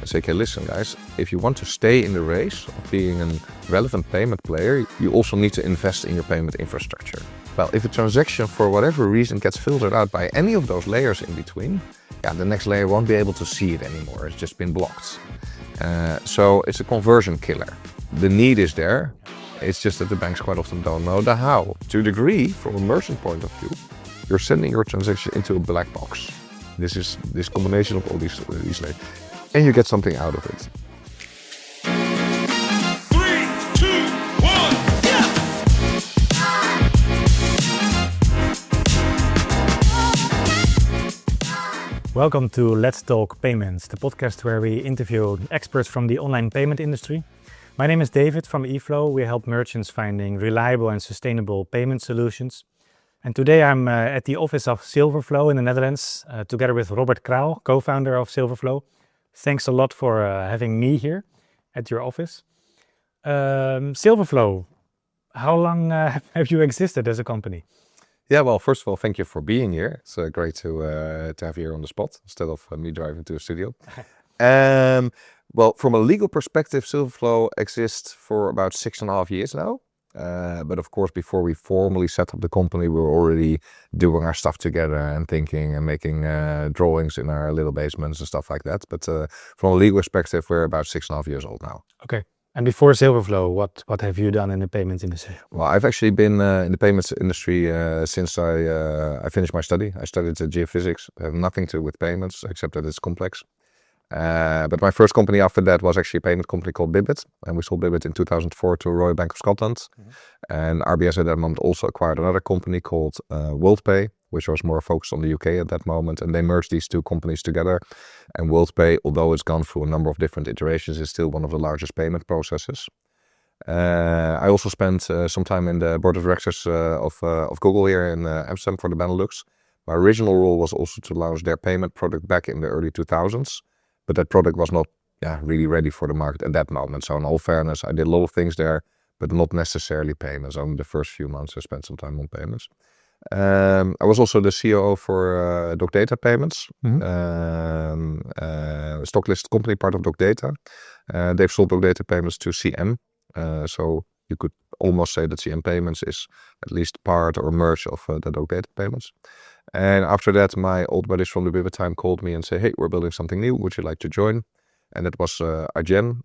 and say, okay, listen guys, if you want to stay in the race of being a relevant payment player, you also need to invest in your payment infrastructure. Well, if a transaction for whatever reason gets filtered out by any of those layers in between, the next layer won't be able to see it anymore. It's just been blocked. So it's a conversion killer. The need is there. It's just that the banks quite often don't know the how. To a degree, from a merchant point of view, you're sending your transaction into a black box. This is this combination of all these layers, and you get something out of it. 3, 2, 1, yeah! Welcome to Let's Talk Payments, the podcast where we interview experts from the online payment industry. My name is David from eFlow. We help merchants finding reliable and sustainable payment solutions. And today I'm at the office of Silverflow in the Netherlands, together with Robert Kraal, co-founder of Silverflow. Thanks a lot for having me here at your office. Silverflow, how long have you existed as a company? Yeah, well, first of all, thank you for being here. It's great to have you here on the spot instead of me driving to a studio. Well, from a legal perspective, Silverflow exists for about 6.5 years now. But of course, before we formally set up the company, we were already doing our stuff together and thinking and making drawings in our little basements and stuff like that. But from a legal perspective, we're about 6.5 years old now. Okay. And before Silverflow, what have you done in the payments industry? Well, I've actually been in the payments industry since I finished my study. I studied geophysics, have nothing to do with payments except that it's complex. But my first company after that was actually a payment company called Bibit, and we sold Bibit in 2004 to Royal Bank of Scotland. Mm-hmm. And RBS at that moment also acquired another company called WorldPay, which was more focused on the UK at that moment, and they merged these two companies together. And WorldPay, although it's gone through a number of different iterations, is still one of the largest payment processors. I also spent some time in the board of directors of Google here in Amsterdam for the Benelux. My original role was also to launch their payment product back in the early 2000s. But that product was not really ready for the market at that moment. So in all fairness, I did a lot of things there, but not necessarily payments. Only the first few months I spent some time on payments. I was also the COO for DocData Payments, stock listed company, part of DocData. They've sold DocData Payments to CM. So you could almost say that CM Payments is at least part or merge of the DocData Payments. And after that, my old buddies from the Bibit time called me and said, hey, we're building something new. Would you like to join? And that was Agile.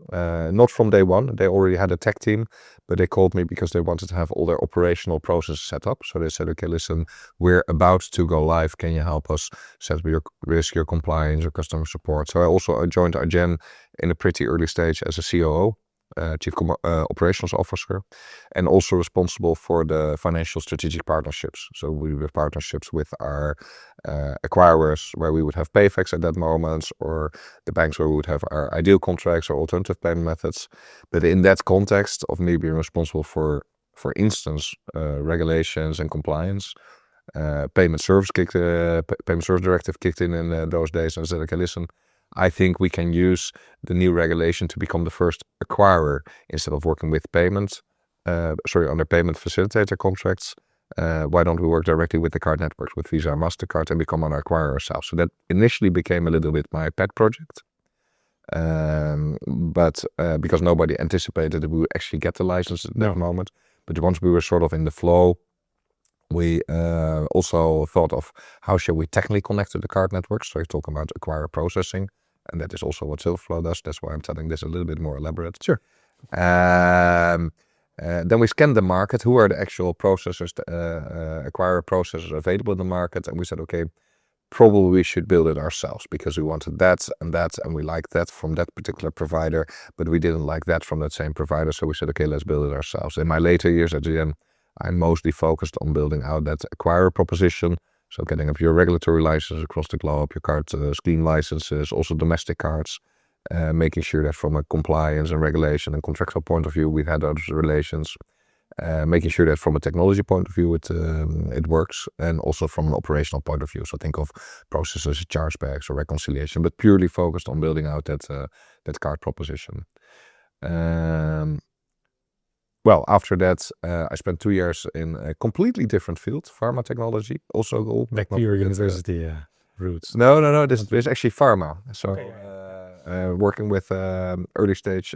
Not from day one. They already had a tech team, but they called me because they wanted to have all their operational processes set up. So they said, okay, listen, we're about to go live. Can you help us set up your risk, your compliance, your customer support? So I also joined Agile in a pretty early stage as a COO. Chief Operations Officer, and also responsible for the financial strategic partnerships. So we have partnerships with our acquirers where we would have PayFacs at that moment, or the banks where we would have our ideal contracts or alternative payment methods. But in that context of me being responsible for instance, regulations and compliance, Payment Service Directive kicked in those days, and I said, okay, listen, I think we can use the new regulation to become the first acquirer instead of working with under payment facilitator contracts. Why don't we work directly with the card networks, with Visa and MasterCard, and become an acquirer ourselves? So that initially became a little bit my pet project. But because nobody anticipated that we would actually get the license at that moment. But once we were sort of in the flow, we also thought of how shall we technically connect to the card networks. So you're talking about acquirer processing. And that is also what Silverflow does. That's why I'm telling this a little bit more elaborate. Sure. Then we scanned the market. Who are the actual processors, acquirer processors available in the market? And we said, okay, probably we should build it ourselves because we wanted that, and we liked that from that particular provider, but we didn't like that from that same provider. So we said, okay, let's build it ourselves. In my later years at GM, I'm mostly focused on building out that acquirer proposition. So getting up your regulatory license across the globe, your card scheme licenses, also domestic cards, making sure that from a compliance and regulation and contractual point of view, we've had those relations, making sure that from a technology point of view, it works, and also from an operational point of view. So think of processes, chargebacks or reconciliation, but purely focused on building out that card proposition. Well, after that, I spent 2 years in a completely different field, pharma technology. Also back to your university roots. No. This is actually pharma. So, okay. working with early stage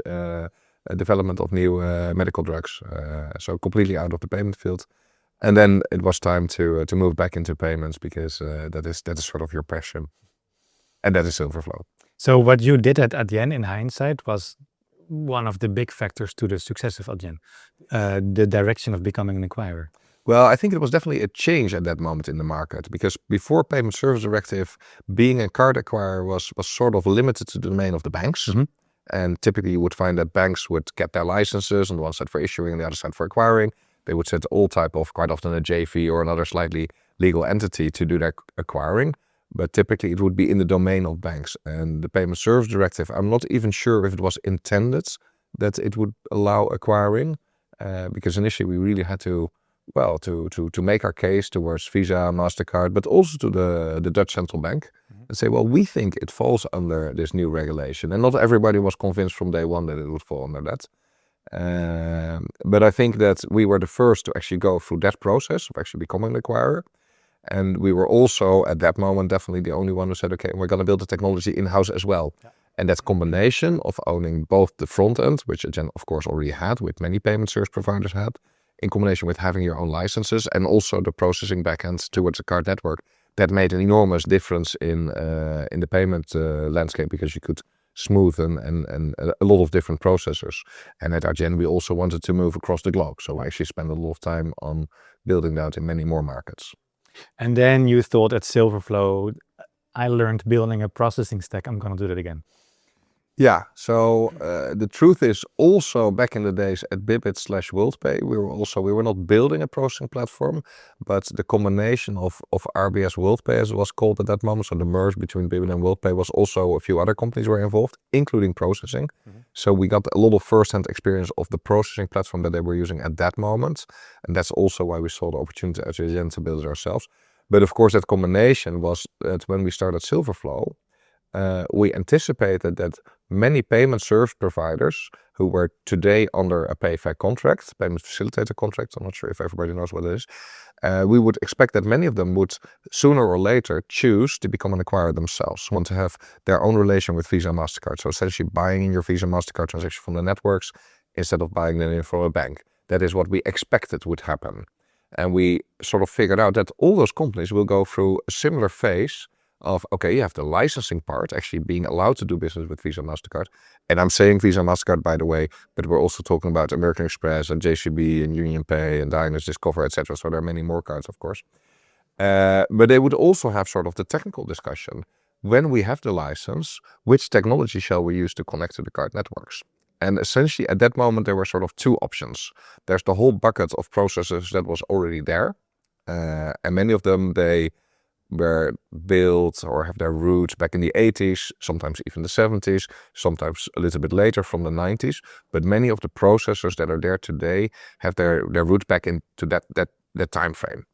development of new medical drugs. So completely out of the payment field. And then it was time to move back into payments because that is sort of your passion. And that is Silverflow. So what you did at Adyen in hindsight was one of the big factors to the success of Adyen, the direction of becoming an acquirer. Well, I think it was definitely a change at that moment in the market because before Payment Service Directive, being a card acquirer was sort of limited to the domain of the banks. Mm-hmm. And typically you would find that banks would get their licenses on the one side for issuing, the other side for acquiring. They would set all type of, quite often a JV or another slightly legal entity to do their acquiring. But typically it would be in the domain of banks. And the Payment Service Directive, I'm not even sure if it was intended that it would allow acquiring. Because initially we really had to make our case towards Visa, MasterCard, but also to the Dutch Central Bank and say, well, we think it falls under this new regulation. And not everybody was convinced from day one that it would fall under that. But I think that we were the first to actually go through that process of actually becoming an acquirer. And we were also, at that moment, definitely the only one who said, okay, we're going to build the technology in-house as well. Yeah. And that combination of owning both the front end, which Adyen, of course, already had, with many payment service providers had, in combination with having your own licenses and also the processing backend towards the card network, that made an enormous difference in the payment landscape because you could smoothen and a lot of different processors. And at Adyen, we also wanted to move across the globe. So I actually spent a lot of time on building that in many more markets. And then you thought at Silverflow, I learned building a processing stack, I'm going to do that again. Yeah, so the truth is also back in the days at Bibit/WorldPay, we were not building a processing platform, but the combination of RBS WorldPay, as it was called at that moment, so the merge between Bibit and WorldPay, was also a few other companies were involved, including processing. Mm-hmm. So we got a lot of first-hand experience of the processing platform that they were using at that moment, and that's also why we saw the opportunity at Adyen to build it ourselves. But of course, that combination was that when we started Silverflow, we anticipated that many payment service providers who were today under a PayFac contract, payment facilitator contract, I'm not sure if everybody knows what it is, we would expect that many of them would sooner or later choose to become an acquirer themselves, want to have their own relation with Visa and MasterCard. So essentially buying in your Visa and MasterCard transaction from the networks instead of buying them in from a bank. That is what we expected would happen. And we sort of figured out that all those companies will go through a similar phase of, okay, you have the licensing part, actually being allowed to do business with Visa and MasterCard. And I'm saying Visa and MasterCard, by the way, but we're also talking about American Express and JCB and UnionPay and Diners, Discover, etc. So there are many more cards, of course. But they would also have sort of the technical discussion. When we have the license, which technology shall we use to connect to the card networks? And essentially at that moment, there were sort of two options. There's the whole bucket of processes that was already there. And many of them, they were built or have their roots back in the 80s, sometimes even the 70s, sometimes a little bit later from the 90s. But many of the processors that are there today have their roots back into that time frame.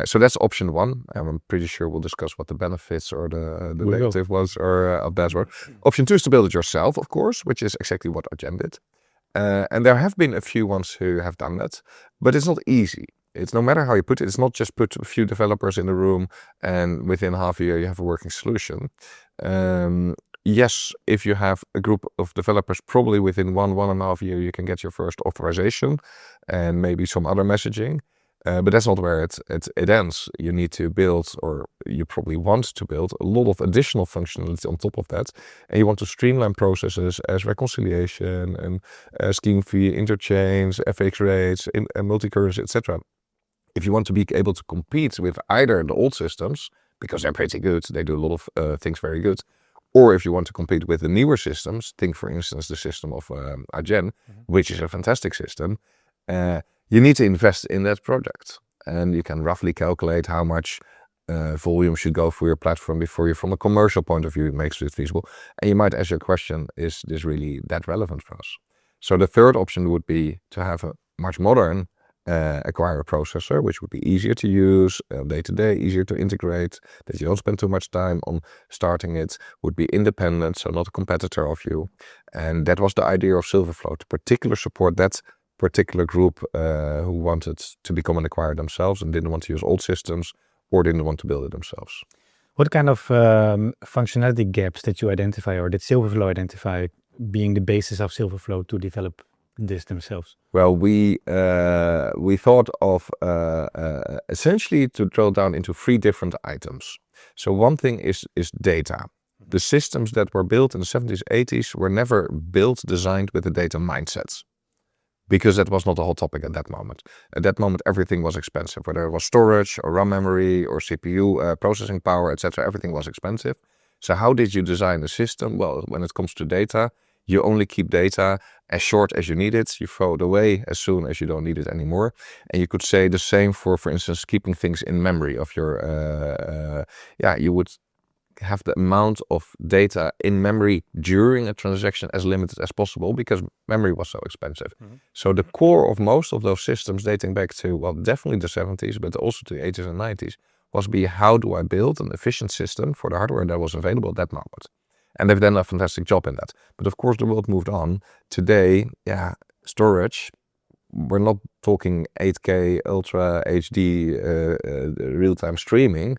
So that's option one. I'm pretty sure we'll discuss what the benefits or the negative ones are of that word. Option two is to build it yourself, of course, which is exactly what Adyen did. And there have been a few ones who have done that, but it's not easy. It's no matter how you put it, it's not just put a few developers in the room and within half a year you have a working solution. Yes, if you have a group of developers, probably within 1.5 years, you can get your first authorization and maybe some other messaging. But that's not where it ends. You need to build, or you probably want to build, a lot of additional functionality on top of that. And you want to streamline processes as reconciliation and scheme fee, interchange, FX rates, multi-currency, etc. If you want to be able to compete with either the old systems, because they're pretty good, they do a lot of things very good, or if you want to compete with the newer systems, think for instance the system of Adyen, which is a fantastic system, you need to invest in that project. And you can roughly calculate how much volume should go through your platform before you, from a commercial point of view, it makes it feasible. And you might ask your question, is this really that relevant for us? So the third option would be to have a much modern acquire a processor, which would be easier to use day to day, easier to integrate, that you don't spend too much time on starting it, would be independent, so not a competitor of you. And that was the idea of Silverflow, to particularly support that particular group who wanted to become an acquirer themselves and didn't want to use old systems or didn't want to build it themselves. What kind of functionality gaps did you identify, or did Silverflow identify, being the basis of Silverflow to develop this themselves? Well, we thought of essentially to drill down into 3 different items. So one thing is data. The systems that were built in the 70s, 80s were never designed with a data mindset, because that was not the whole topic at that moment. At that moment, everything was expensive, whether it was storage or RAM memory or CPU processing power, etc. Everything was expensive. So how did you design a system? Well, when it comes to data, you only keep data as short as you need it. You throw it away as soon as you don't need it anymore. And you could say the same for instance, keeping things in memory of your, you would have the amount of data in memory during a transaction as limited as possible, because memory was so expensive. So the core of most of those systems, dating back to, well, definitely the 70s, but also to the 80s and 90s, was how do I build an efficient system for the hardware that was available at that moment? And they've done a fantastic job in that. But of course, the world moved on. Today, storage, we're not talking 8K, Ultra HD, real-time streaming,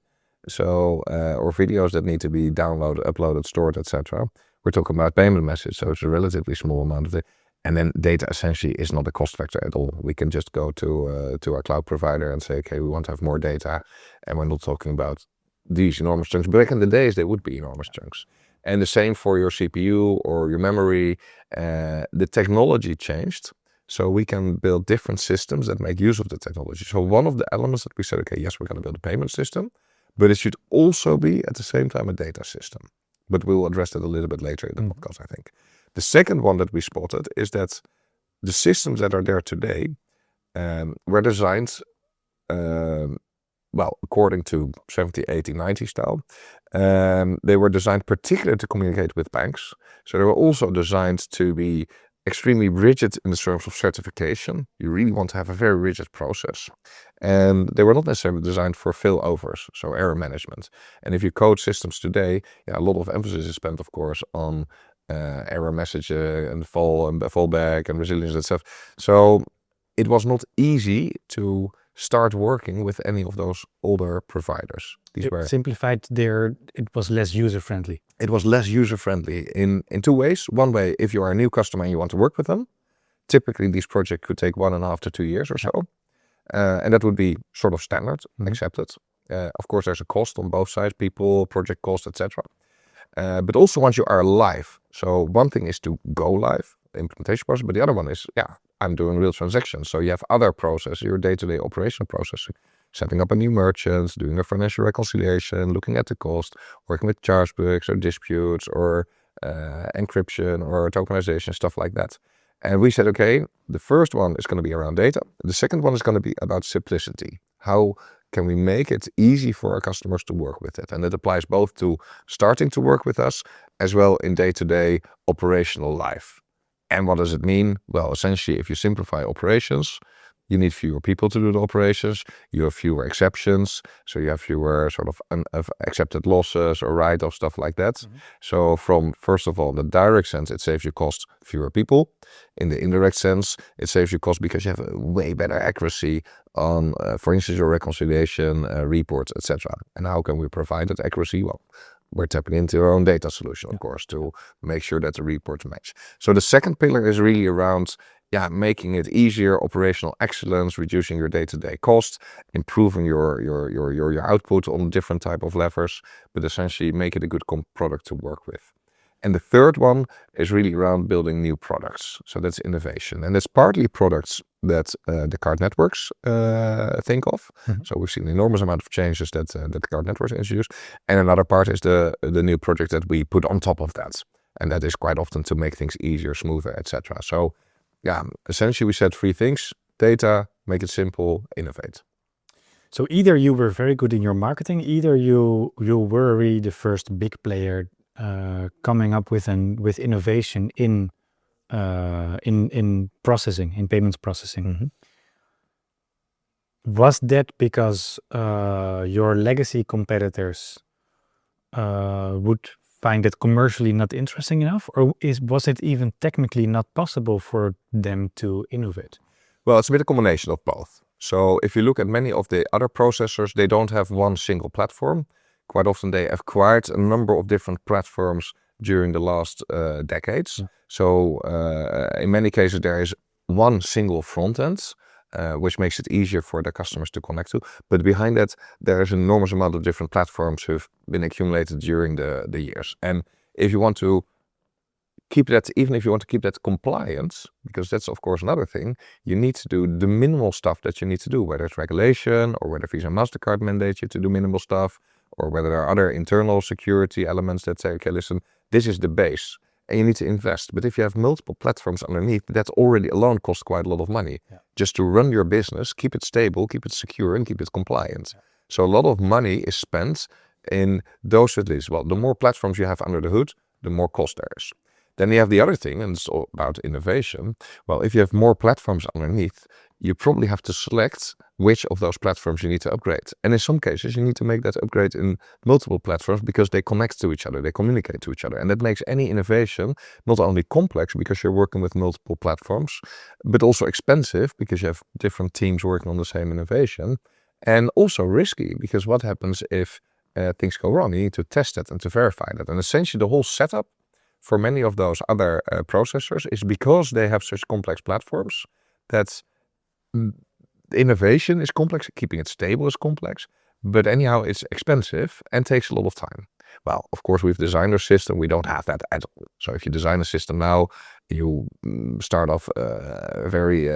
so or videos that need to be downloaded, uploaded, stored, etc. We're talking about payment methods, so it's a relatively small amount of it. And then data essentially is not a cost factor at all. We can just go to our cloud provider and say, okay, we want to have more data, and we're not talking about these enormous chunks. Back in the days, they would be enormous chunks. And the same for your CPU or your memory. The technology changed, so we can build different systems that make use of the technology. So one of the elements that we said, okay, yes, we're going to build a payment system, but it should also be at the same time a data system. But we'll address that a little bit later in the podcast, I think. The second one that we spotted is that the systems that are there today were designed, according to 70, 80, 90 style. They were designed particularly to communicate with banks. So they were also designed to be extremely rigid in the terms of certification. You really want to have a very rigid process. And they were not necessarily designed for failovers, so error management. And if you code systems today, a lot of emphasis is spent, of course, on error message and fallback and resilience and stuff. So it was not easy to start working with any of those older providers. These were Simplified it was less user-friendly. It was less user-friendly in 2 ways. One way, if you are a new customer and you want to work with them, typically these projects could take 1.5 to 2 years or so. And that would be sort of standard, accepted. Of course, there's a cost on both sides, people, project cost, etc. But also once you are live. So one thing is to go live, the implementation process, but the other one is, I'm doing real transactions. So you have other processes, your day-to-day operational processing, setting up a new merchant, doing a financial reconciliation, looking at the cost, working with chargebacks or disputes or encryption or tokenization, stuff like that. And we said, okay, the first one is going to be around data. The second one is going to be about simplicity. How can we make it easy for our customers to work with it? And it applies both to starting to work with us as well in day-to-day operational life. And what does it mean? Well, essentially, if you simplify operations, you need fewer people to do the operations. You have fewer exceptions. So you have fewer sort of accepted losses or write-offs, stuff like that. So from, first of all, the direct sense, it saves you cost, fewer people. In the indirect sense, it saves you cost because you have a way better accuracy on, for instance, your reconciliation reports, etc. And how can we provide that accuracy? Well, we're tapping into our own data solution, of course, to make sure that the reports match. So the second pillar is really around making it easier, operational excellence, reducing your day-to-day costs, improving your output on different type of levers, but essentially make it a good product to work with. And the third one is really around building new products. So that's innovation. And that's partly products that the card networks think of. So we've seen an enormous amount of changes that the card networks introduce. And another part is the new project that we put on top of that. And that is quite often to make things easier, smoother, etc. So essentially we said 3 things: data, make it simple, innovate. So either you were very good in your marketing, either you were really the first big player coming up with innovation in processing, in payments processing. Was that because your legacy competitors would find it commercially not interesting enough, or was it even technically not possible for them to innovate? Well, it's a bit of a combination of both. So if you look at many of the other processors, they don't have one single platform. quite often they acquired a number of different platforms during the last decades. So in many cases there is one single front end, which makes it easier for the customers to connect to. But behind that, there is an enormous amount of different platforms who've been accumulated during the years. And if you want to keep that, even if you want to keep that compliant, because that's of course another thing, you need to do the minimal stuff that you need to do, whether it's regulation or whether Visa and MasterCard mandate you to do minimal stuff, or whether there are other internal security elements that say, okay, listen, this is the base and you need to invest. But if you have multiple platforms underneath, that already alone costs quite a lot of money. Just to run your business, keep it stable, keep it secure, and keep it compliant. So a lot of money is spent in those facilities. Well, the more platforms you have under the hood, the more cost there is. Then you have the other thing, and it's all about innovation. Well, if you have more platforms underneath, you probably have to select which of those platforms you need to upgrade. And in some cases, you need to make that upgrade in multiple platforms because they connect to each other, they communicate to each other. And that makes any innovation not only complex because you're working with multiple platforms, but also expensive because you have different teams working on the same innovation. And also risky because what happens if things go wrong? You need to test that and to verify that. And essentially the whole setup for many of those other processors is because they have such complex platforms that innovation is complex, keeping it stable is complex, but anyhow it's expensive and takes a lot of time. Well, of course we've designed our system, we don't have that at all. So if you design a system now, you start off very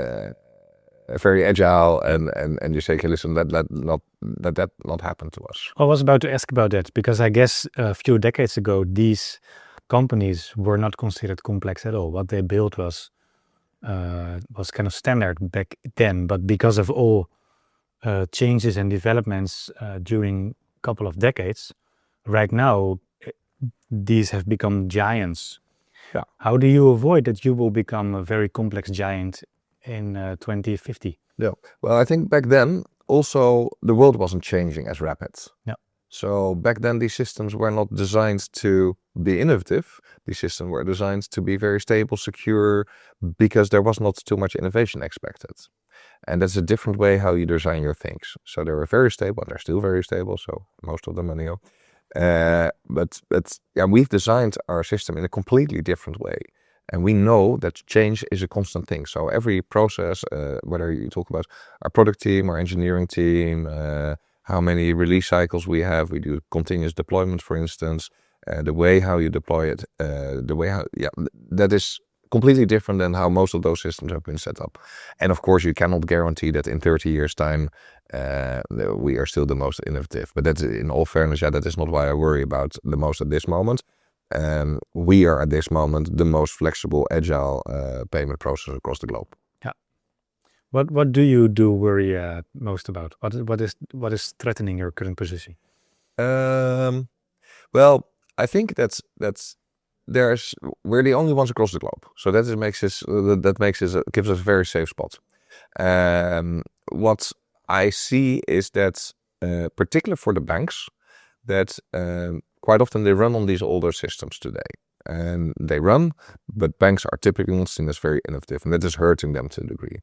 agile and you say, okay, listen, let that not happen to us. I was about to ask about that because I guess a few decades ago these companies were not considered complex at all. What they built was kind of standard back then, but because of all changes and developments during a couple of decades, right now these have become giants. Yeah. How do you avoid that you will become a very complex giant in 2050? Yeah. Well, I think back then also the world wasn't changing as rapid. Yeah. So back then these systems were not designed to be innovative. These systems were designed to be very stable, secure, because there was not too much innovation expected. And that's a different way how you design your things. So they were very stable, and they're still very stable. So most of them anyhow. But yeah, we've designed our system in a completely different way. And we know that change is a constant thing. So every process, whether you talk about our product team, our engineering team, how many release cycles we have, we do continuous deployment, for instance, the way how you deploy it, that is completely different than how most of those systems have been set up. And of course, you cannot guarantee that in 30 years' time, we are still the most innovative. But that's, in all fairness, that is not why I worry about the most at this moment. We are at this moment the most flexible, agile payment processor across the globe. Yeah. What do you worry most about? What is threatening your current position? Well, I think we're the only ones across the globe, so that gives us a very safe spot. What I see is that, particularly for the banks, that quite often they run on these older systems today. And they run, but banks are typically not seen as very innovative, and that is hurting them to a degree.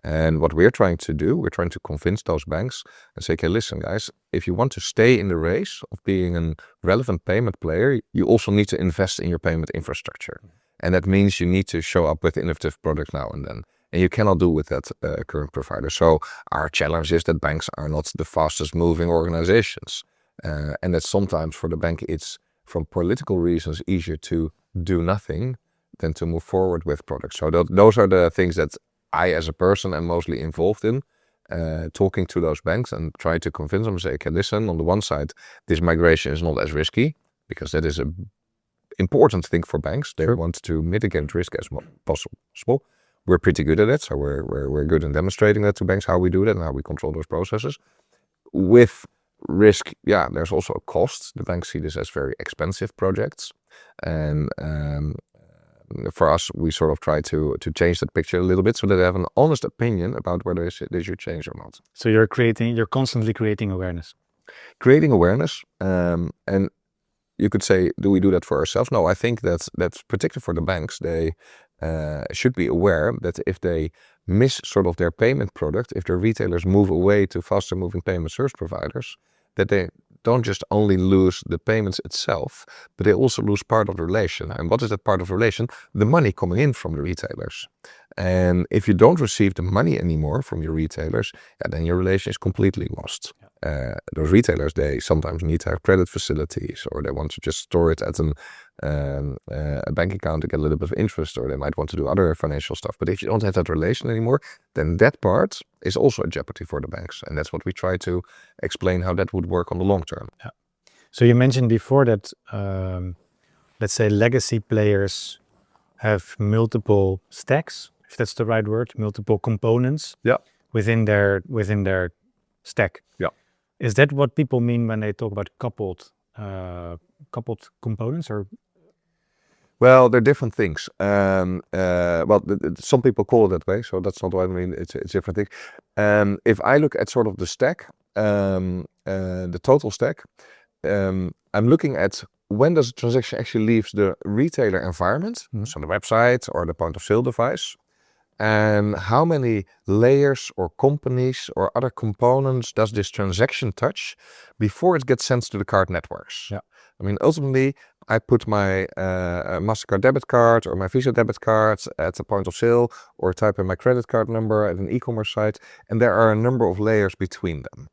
And what we're trying to do, we're trying to convince those banks and say, okay, listen guys, if you want to stay in the race of being a relevant payment player, you also need to invest in your payment infrastructure. And that means you need to show up with innovative products now and then. And you cannot do with that current provider. So our challenge is that banks are not the fastest moving organizations. And that sometimes for the bank, it's from political reasons easier to do nothing than to move forward with products. So those are the things that I as a person am mostly involved in, talking to those banks and try to convince them and say, okay, listen, on the one side, this migration is not as risky because that is an important thing for banks. They want to mitigate risk as possible. We're pretty good at it. So we're good in demonstrating that to banks, how we do that and how we control those processes. With risk, there's also a cost. The banks see this as very expensive projects, and for us, we sort of try to change that picture a little bit so that they have an honest opinion about whether they should change or not. So you're constantly creating awareness. Creating awareness, and you could say, do we do that for ourselves? No, I think that's particularly for the banks. They should be aware that if they miss sort of their payment product, if their retailers move away to faster moving payment service providers, that don't just only lose the payments itself, but they also lose part of the relation. And what is that part of the relation? The money coming in from the retailers. And if you don't receive the money anymore from your retailers, then your relation is completely lost. Those retailers, they sometimes need to have credit facilities, or they want to just store it at a bank account to get a little bit of interest, or they might want to do other financial stuff. But if you don't have that relation anymore, then that part is also a jeopardy for the banks. And that's what we try to explain how that would work on the long term. Yeah. So you mentioned before that, let's say legacy players have multiple stacks, if that's the right word, multiple components within their stack. Yeah. Is that what people mean when they talk about coupled components, or? Well, they're different things. Some people call it that way, so that's not what I mean. It's different thing. If I look at sort of the stack, the total stack, I'm looking at when does a transaction actually leave the retailer environment, so the website or the point of sale device, and how many layers or companies or other components does this transaction touch before it gets sent to the card networks. Yeah. I mean, ultimately, I put my MasterCard debit card or my Visa debit card at the point of sale, or type in my credit card number at an e-commerce site, and there are a number of layers between them.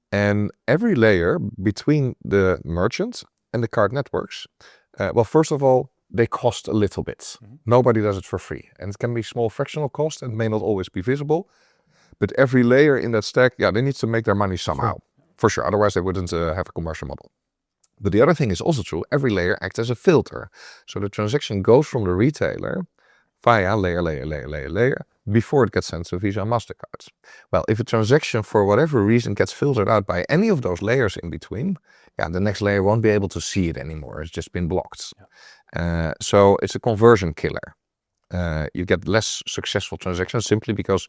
And every layer between the merchant and the card networks, first of all, they cost a little bit. Nobody does it for free. And it can be small fractional cost and may not always be visible. But every layer in that stack, they need to make their money somehow. For sure. Otherwise, they wouldn't have a commercial model. But the other thing is also true. Every layer acts as a filter. So the transaction goes from the retailer via layer, before it gets sent to Visa and MasterCard. Well, if a transaction for whatever reason gets filtered out by any of those layers in between, the next layer won't be able to see it anymore. It's just been blocked. So it's a conversion killer. You get less successful transactions simply because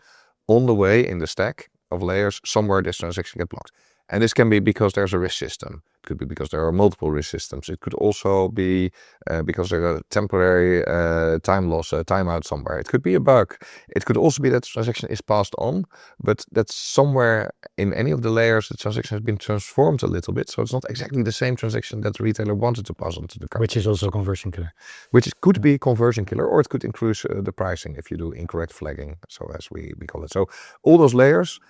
on the way in the stack of layers, somewhere this transaction gets blocked. And this can be because there's a risk system. It could be because there are multiple risk systems. It could also be because there's a temporary time loss, timeout somewhere. It could be a bug. It could also be that the transaction is passed on, but that somewhere in any of the layers, the transaction has been transformed a little bit. So it's not exactly the same transaction that the retailer wanted to pass on to the card. Which is also a conversion killer. Could be a conversion killer, or it could increase the pricing if you do incorrect flagging, so as we call it. So all those layers,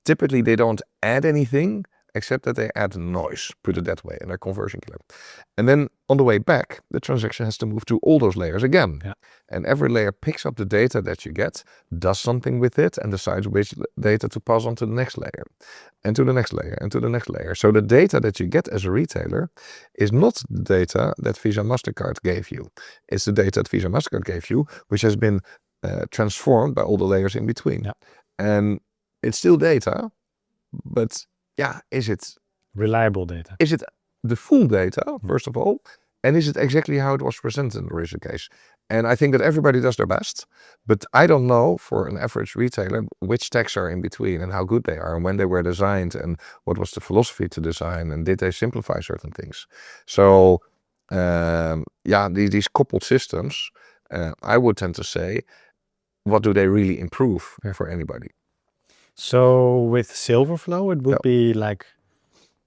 typically they don't add anything except that they add noise, put it that way, and they're conversion killer. And then on the way back, the transaction has to move to all those layers again. And every layer picks up the data that you get, does something with it, and decides which data to pass on to the next layer, and to the next layer, and to the next layer. So the data that you get as a retailer is not the data that Visa MasterCard gave you. It's the data that Visa MasterCard gave you, which has been transformed by all the layers in between. And it's still data, but is it reliable data? Is it the full data, first of all? And is it exactly how it was presented in the original case? And I think that everybody does their best, but I don't know for an average retailer which tags are in between and how good they are and when they were designed and what was the philosophy to design and did they simplify certain things. So these coupled systems, I would tend to say, what do they really improve for anybody? So with Silverflow, it would be like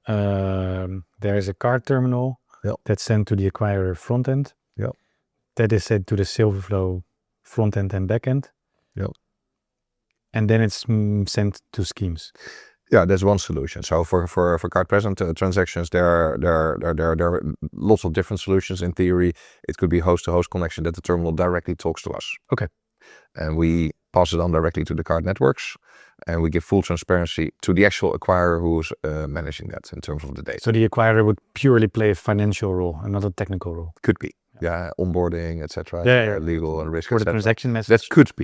there is a card terminal that's sent to the acquirer front end. That is sent to the Silverflow front end and back end. And then it's sent to schemes. That's one solution. So for card present transactions, there are lots of different solutions. In theory, it could be host-to-host connection that the terminal directly talks to us. And we pass it on directly to the card networks, and we give full transparency to the actual acquirer who's managing that in terms of the data. So the acquirer would purely play a financial role and not a technical role? Could be. Onboarding, etc. Legal and risk. For the transaction message. That could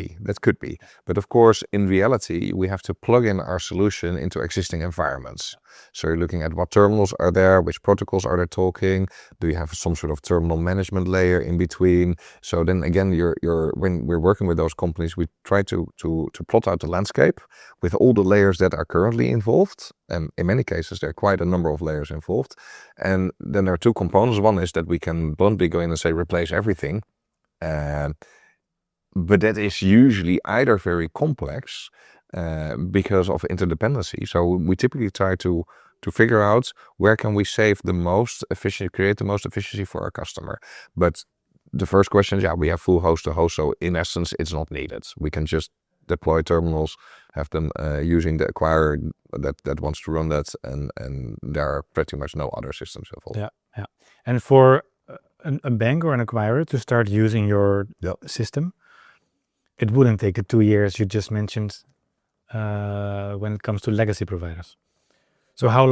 be. But of course, in reality, we have to plug in our solution into existing environments. So you're looking at what terminals are there, which protocols are they talking, do you have some sort of terminal management layer in between? So then again, when we're working with those companies, we try to plot out the landscape with all the layers that are currently involved. And in many cases, there are quite a number of layers involved. And then there are two components. One is that we can bluntly go in and say replace everything. But that is usually either very complex because of interdependency. So we typically try to to figure out where can we save the most efficiency, create the most efficiency for our customer. But the first question is, we have full host to host, so in essence, it's not needed. We can just deploy terminals, have them using the acquirer that wants to run that, and there are pretty much no other systems involved. Yeah. And for a bank or an acquirer to start using your system, it wouldn't take the 2 years you just mentioned when it comes to legacy providers. So how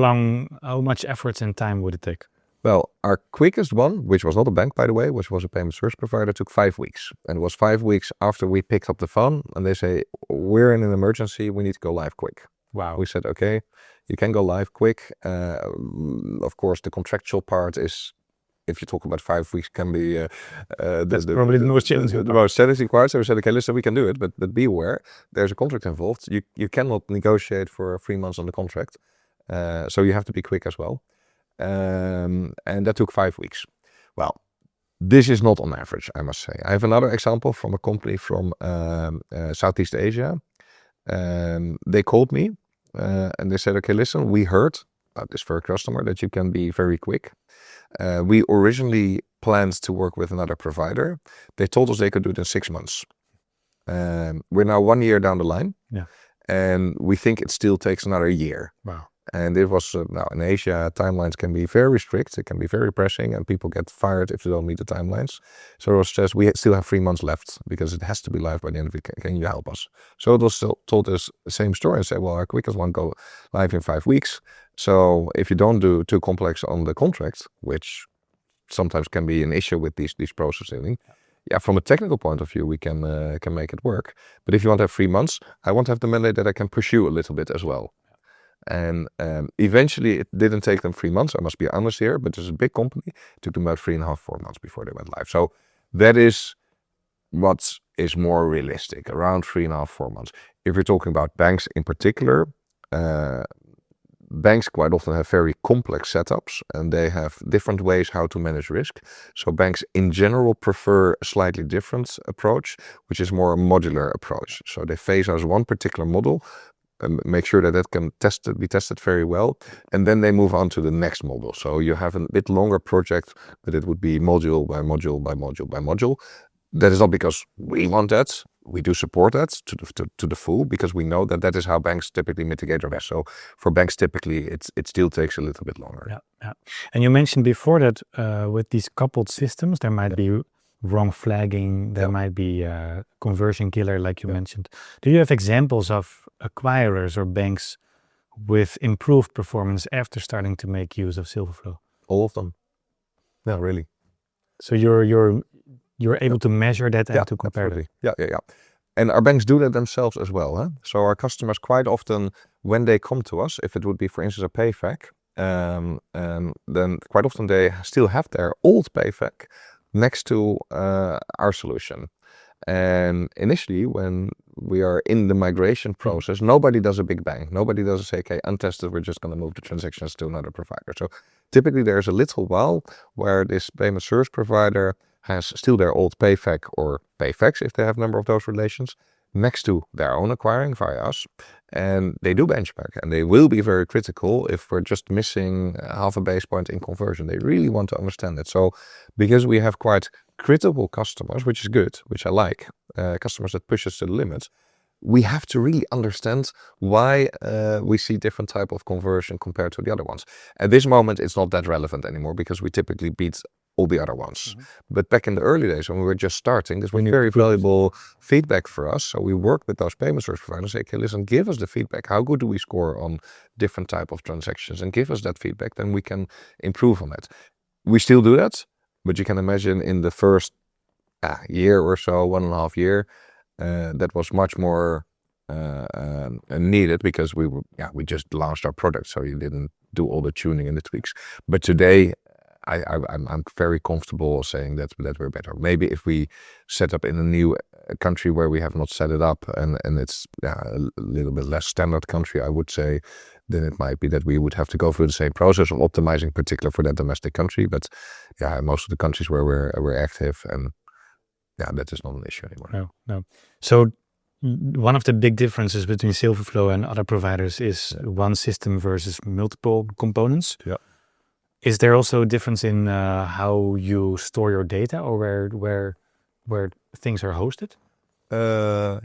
much efforts and time would it take? Well, our quickest one, which was not a bank, by the way, which was a payment service provider, took 5 weeks. And it was 5 weeks after we picked up the phone and they say, we're in an emergency, we need to go live quick. Wow. We said, okay, you can go live quick. Of course, the contractual part is, if you talk about 5 weeks, can be that's probably the most challenging. The most challenging part. So we said, okay, listen, we can do it, but be aware, there's a contract involved. You cannot negotiate for 3 months on the contract. So you have to be quick as well. And that took 5 weeks. Well, this is not on average, I must say. I have another example from a company from Southeast Asia. They called me and they said, okay, listen, we heard about this for a customer that you can be very quick. We originally planned to work with another provider. They told us they could do it in 6 months. We're now 1 year down the line. Yeah. And we think it still takes another year. Wow. And it was, now in Asia, timelines can be very strict. It can be very pressing and people get fired if they don't meet the timelines. So it was just, we still have 3 months left because it has to be live by the end of it. Can you help us? So it was still told us the same story and said, well, our quickest one go live in 5 weeks. So if you don't do too complex on the contract, which sometimes can be an issue with these processing, from a technical point of view, we can make it work. But if you want to have 3 months, I want to have the mandate that I can push you a little bit as well. And eventually it didn't take them 3 months, I must be honest here, but it's a big company. It took them about 3.5, 4 months before they went live. So that is what is more realistic, around 3.5, 4 months. If you're talking about banks in particular, banks quite often have very complex setups and they have different ways how to manage risk. So banks in general prefer a slightly different approach, which is more a modular approach. So they phase out one particular model, make sure that can be tested very well, and then they move on to the next model. So you have a bit longer project, but it would be module by module by module by module. That is not because we want that. We do support that to the full, because we know that is how banks typically mitigate their risk. So for banks, typically it still takes a little bit longer. Yeah. And you mentioned before that with these coupled systems, there might be wrong flagging, there might be a conversion killer, like you mentioned. Do you have examples of acquirers or banks with improved performance after starting to make use of Silverflow? All of them. Yeah, really. So you're able to measure that and to compare absolutely. it. Yeah. And our banks do that themselves as well. Huh? So our customers quite often, when they come to us, if it would be, for instance, a payback, then quite often they still have their old payback next to our solution. And initially, when we are in the migration process, nobody does a big bang. Nobody does say, okay, untested, we're just going to move the transactions to another provider. So typically there's a little while where this payment service provider has still their old payback or payfacs, if they have a number of those relations, next to their own acquiring via us. And they do benchmark, and they will be very critical if we're just missing half a base point in conversion. They really want to understand it. So because we have quite critical customers, which is good, which I like, customers that push us to the limits, we have to really understand why we see different type of conversion compared to the other ones. At this moment, it's not that relevant anymore because we typically beat all the other ones. Mm-hmm. But back in the early days when we were just starting, this was very valuable feedback for us. So we worked with those payment service providers and say, okay, listen, give us the feedback. How good do we score on different type of transactions? And give us that feedback, then we can improve on it. We still do that, but you can imagine in the first year or so, 1.5 years, that was much more needed because we just launched our product, so you didn't do all the tuning and the tweaks. But today, I'm very comfortable saying that we're better. Maybe if we set up in a new country where we have not set it up and it's a little bit less standard country, I would say, then it might be that we would have to go through the same process of optimizing, particular for that domestic country. But most of the countries where we're active, and that is not an issue anymore. No. So One of the big differences between Silverflow and other providers is one system versus multiple components. Yeah. Is there also a difference in how you store your data, or where things are hosted?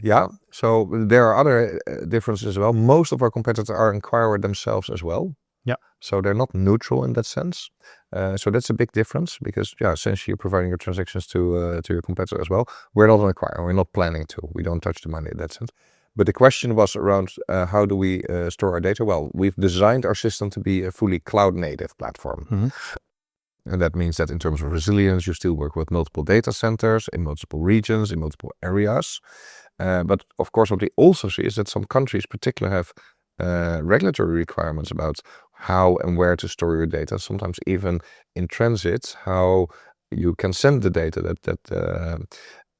Yeah, so there are other differences as well. Most of our competitors are acquired themselves as well. Yeah. So they're not neutral in that sense. So that's a big difference because, essentially you're providing your transactions to your competitor as well. We're not an acquirer. We're not planning to. We don't touch the money in that sense. But the question was around how do we store our data? Well, we've designed our system to be a fully cloud-native platform. Mm-hmm. And that means that in terms of resilience, you still work with multiple data centers in multiple regions, in multiple areas. But of course, what we also see is that some countries particularly have regulatory requirements about how and where to store your data. Sometimes even in transit, how you can send the data.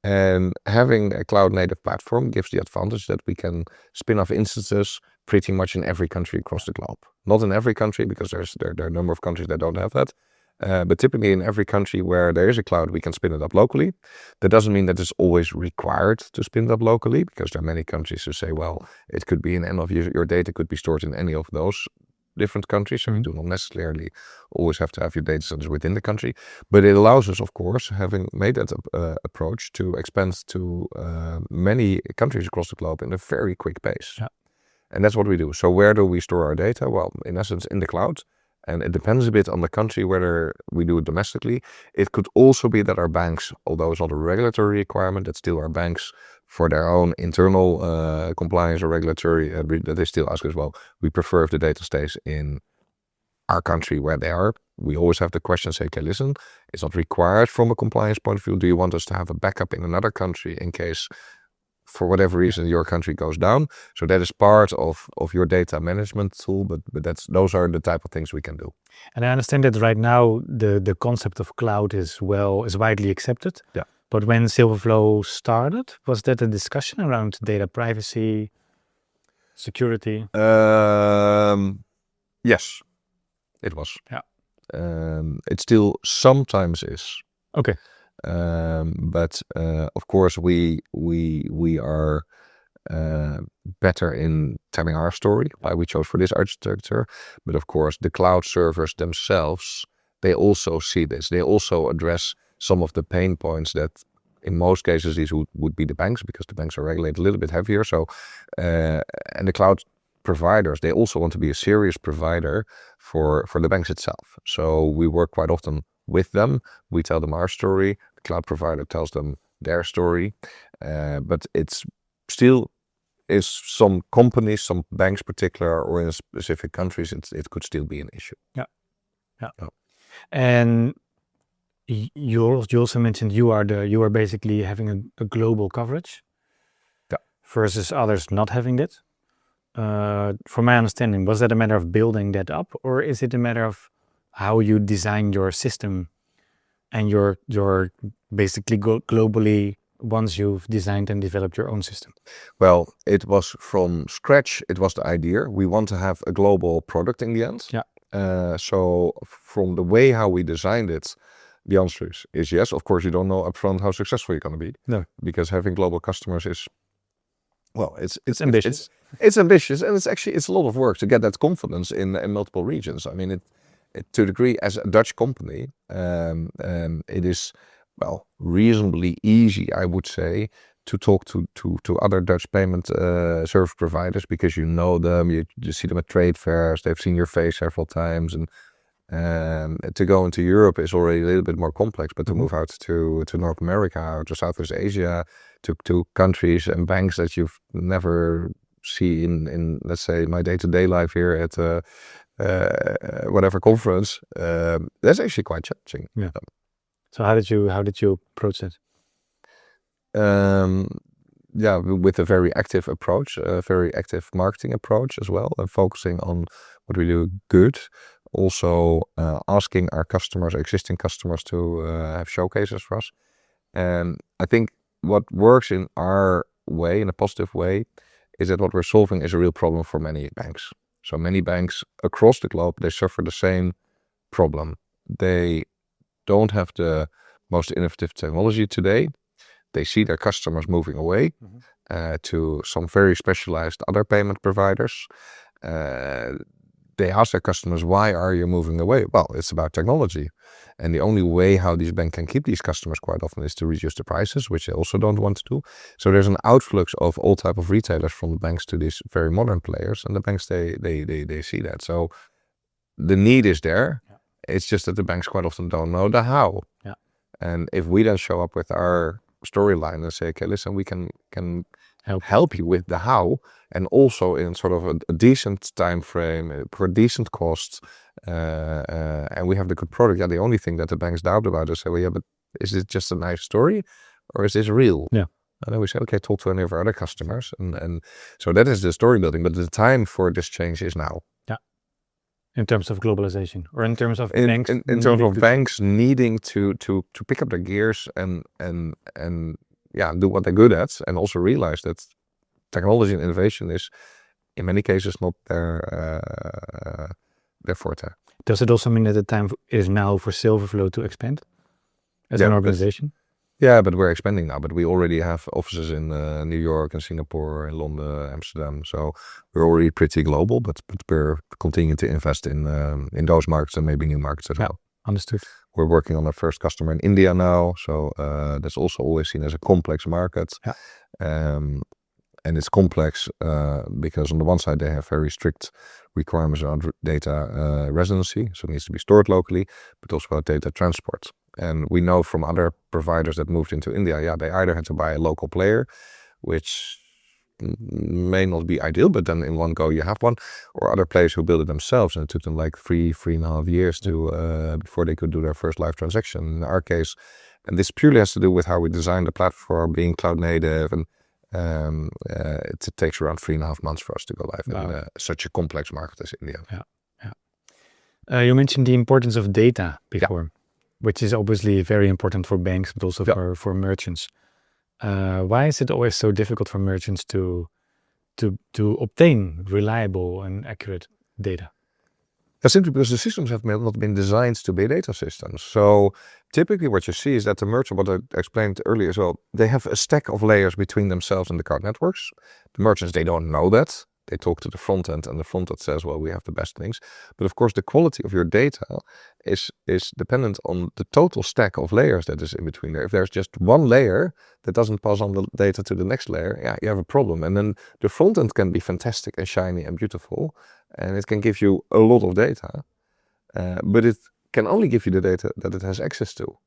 And having a cloud-native platform gives the advantage that we can spin off instances pretty much in every country across the globe. Not in every country, because there are a number of countries that don't have that. But typically in every country where there is a cloud, we can spin it up locally. That doesn't mean that it's always required to spin it up locally, because there are many countries who say, well, it could be in any of your data could be stored in any of those different countries. So you do not necessarily always have to have your data centers within the country. But it allows us, of course, having made that approach, to expand to many countries across the globe in a very quick pace. Yeah. And that's what we do. So where do we store our data? Well, in essence, in the cloud. And it depends a bit on the country whether we do it domestically. It could also be that our banks, although it's not a regulatory requirement, that still our banks, for their own internal compliance or regulatory, that they still ask as well. We prefer if the data stays in our country where they are. We always have the question, say, okay, listen, it's not required from a compliance point of view. Do you want us to have a backup in another country in case, for whatever reason, your country goes down? So that is part of your data management tool, but those are the type of things we can do. And I understand that right now the concept of cloud is widely accepted. Yeah. But when Silverflow started, was that a discussion around data privacy, security? Yes, it was. Yeah. It still sometimes is. Okay. But of course we are better in telling our story, why we chose for this architecture. But of course the cloud servers themselves, they also see this. They also address some of the pain points that in most cases these would be the banks, because the banks are regulated a little bit heavier. So and the cloud providers, they also want to be a serious provider for the banks itself. So we work quite often with them. We tell them our story. The cloud provider tells them their story. But it's still is some companies, some banks particular, or in specific countries, it could still be an issue. Yeah. And you also mentioned you are basically having a global coverage. Yeah. Versus others not having that. From my understanding, was that a matter of building that up, or is it a matter of how you design your system and you're basically globally once you've designed and developed your own system? Well, it was from scratch. It was the idea. We want to have a global product in the end. Yeah. So from the way how we designed it, the answer is yes. Of course, you don't know upfront how successful you're going to be. No. Because having global customers is, well, it's ambitious. It's ambitious, and it's a lot of work to get that confidence in multiple regions. I mean, it to a degree, as a Dutch company, it is, well, reasonably easy, I would say, to talk to other Dutch payment service providers, because you know them, you see them at trade fairs, they've seen your face several times, and to go into Europe is already a little bit more complex, but to move out to North America or to Southeast Asia, to countries and banks that you've never seen in let's say my day-to-day life here at whatever conference, that's actually quite challenging. Yeah. So how did you approach it? With a very active approach, a very active marketing approach as well, and focusing on what we do good. Also asking our customers, existing customers, to have showcases for us. And I think what works in our way, in a positive way, is that what we're solving is a real problem for many banks. So many banks across the globe, they suffer the same problem. They don't have the most innovative technology today. they see their customers moving away to some very specialized other payment providers. They ask their customers, why are you moving away? Well, it's about technology. And the only way how these banks can keep these customers quite often is to reduce the prices, which they also don't want to do. So there's an outflux of all type of retailers from the banks to these very modern players, and the banks, they see that. So the need is there. Yeah. It's just that the banks quite often don't know the how. Yeah. And if we then show up with our storyline and say, okay, listen, we can help you with the how, and also in sort of a decent time frame for decent costs, and we have the good product. Yeah, the only thing that the banks doubt about is say, well, yeah, but is it just a nice story, or is this real? Yeah. And then we say, okay, talk to any of our other customers, and so that is the story building. But the time for this change is now. Yeah. In terms of globalization, or in terms of banks, in terms of banks needing to pick up their gears and do what they're good at, and also realize that technology and innovation is, in many cases, not their forte. Does it also mean that the time is now for Silverflow to expand as an organization? Yeah, but we're expanding now. But we already have offices in New York and Singapore and London, Amsterdam. So we're already pretty global, but we're continuing to invest in those markets and maybe new markets as well. Understood. We're working on our first customer in India now. So that's also always seen as a complex market. Yeah. And it's complex because on the one side, they have very strict requirements around data residency. So it needs to be stored locally, but also about data transport. And we know from other providers that moved into India, they either had to buy a local player, which may not be ideal, but then in one go you have one, or other players who build it themselves, and it took them like 3.5 years to before they could do their first live transaction. In our case, and this purely has to do with how we designed the platform, being cloud native, and it takes around 3.5 months for us to go live in such a complex market as India. Yeah. You mentioned the importance of data before, which is obviously very important for banks, but also for merchants. Why is it always so difficult for merchants to obtain reliable and accurate data? That's simply because the systems have not been designed to be data systems. So typically what you see is that the merchant, what I explained earlier as well, they have a stack of layers between themselves and the card networks. The merchants, they don't know that. They talk to the front end, and the front end says, well, we have the best things. But of course, the quality of your data is dependent on the total stack of layers that is in between there. If there's just one layer that doesn't pass on the data to the next layer, you have a problem. And then the front end can be fantastic and shiny and beautiful, and it can give you a lot of data, but it can only give you the data that it has access to.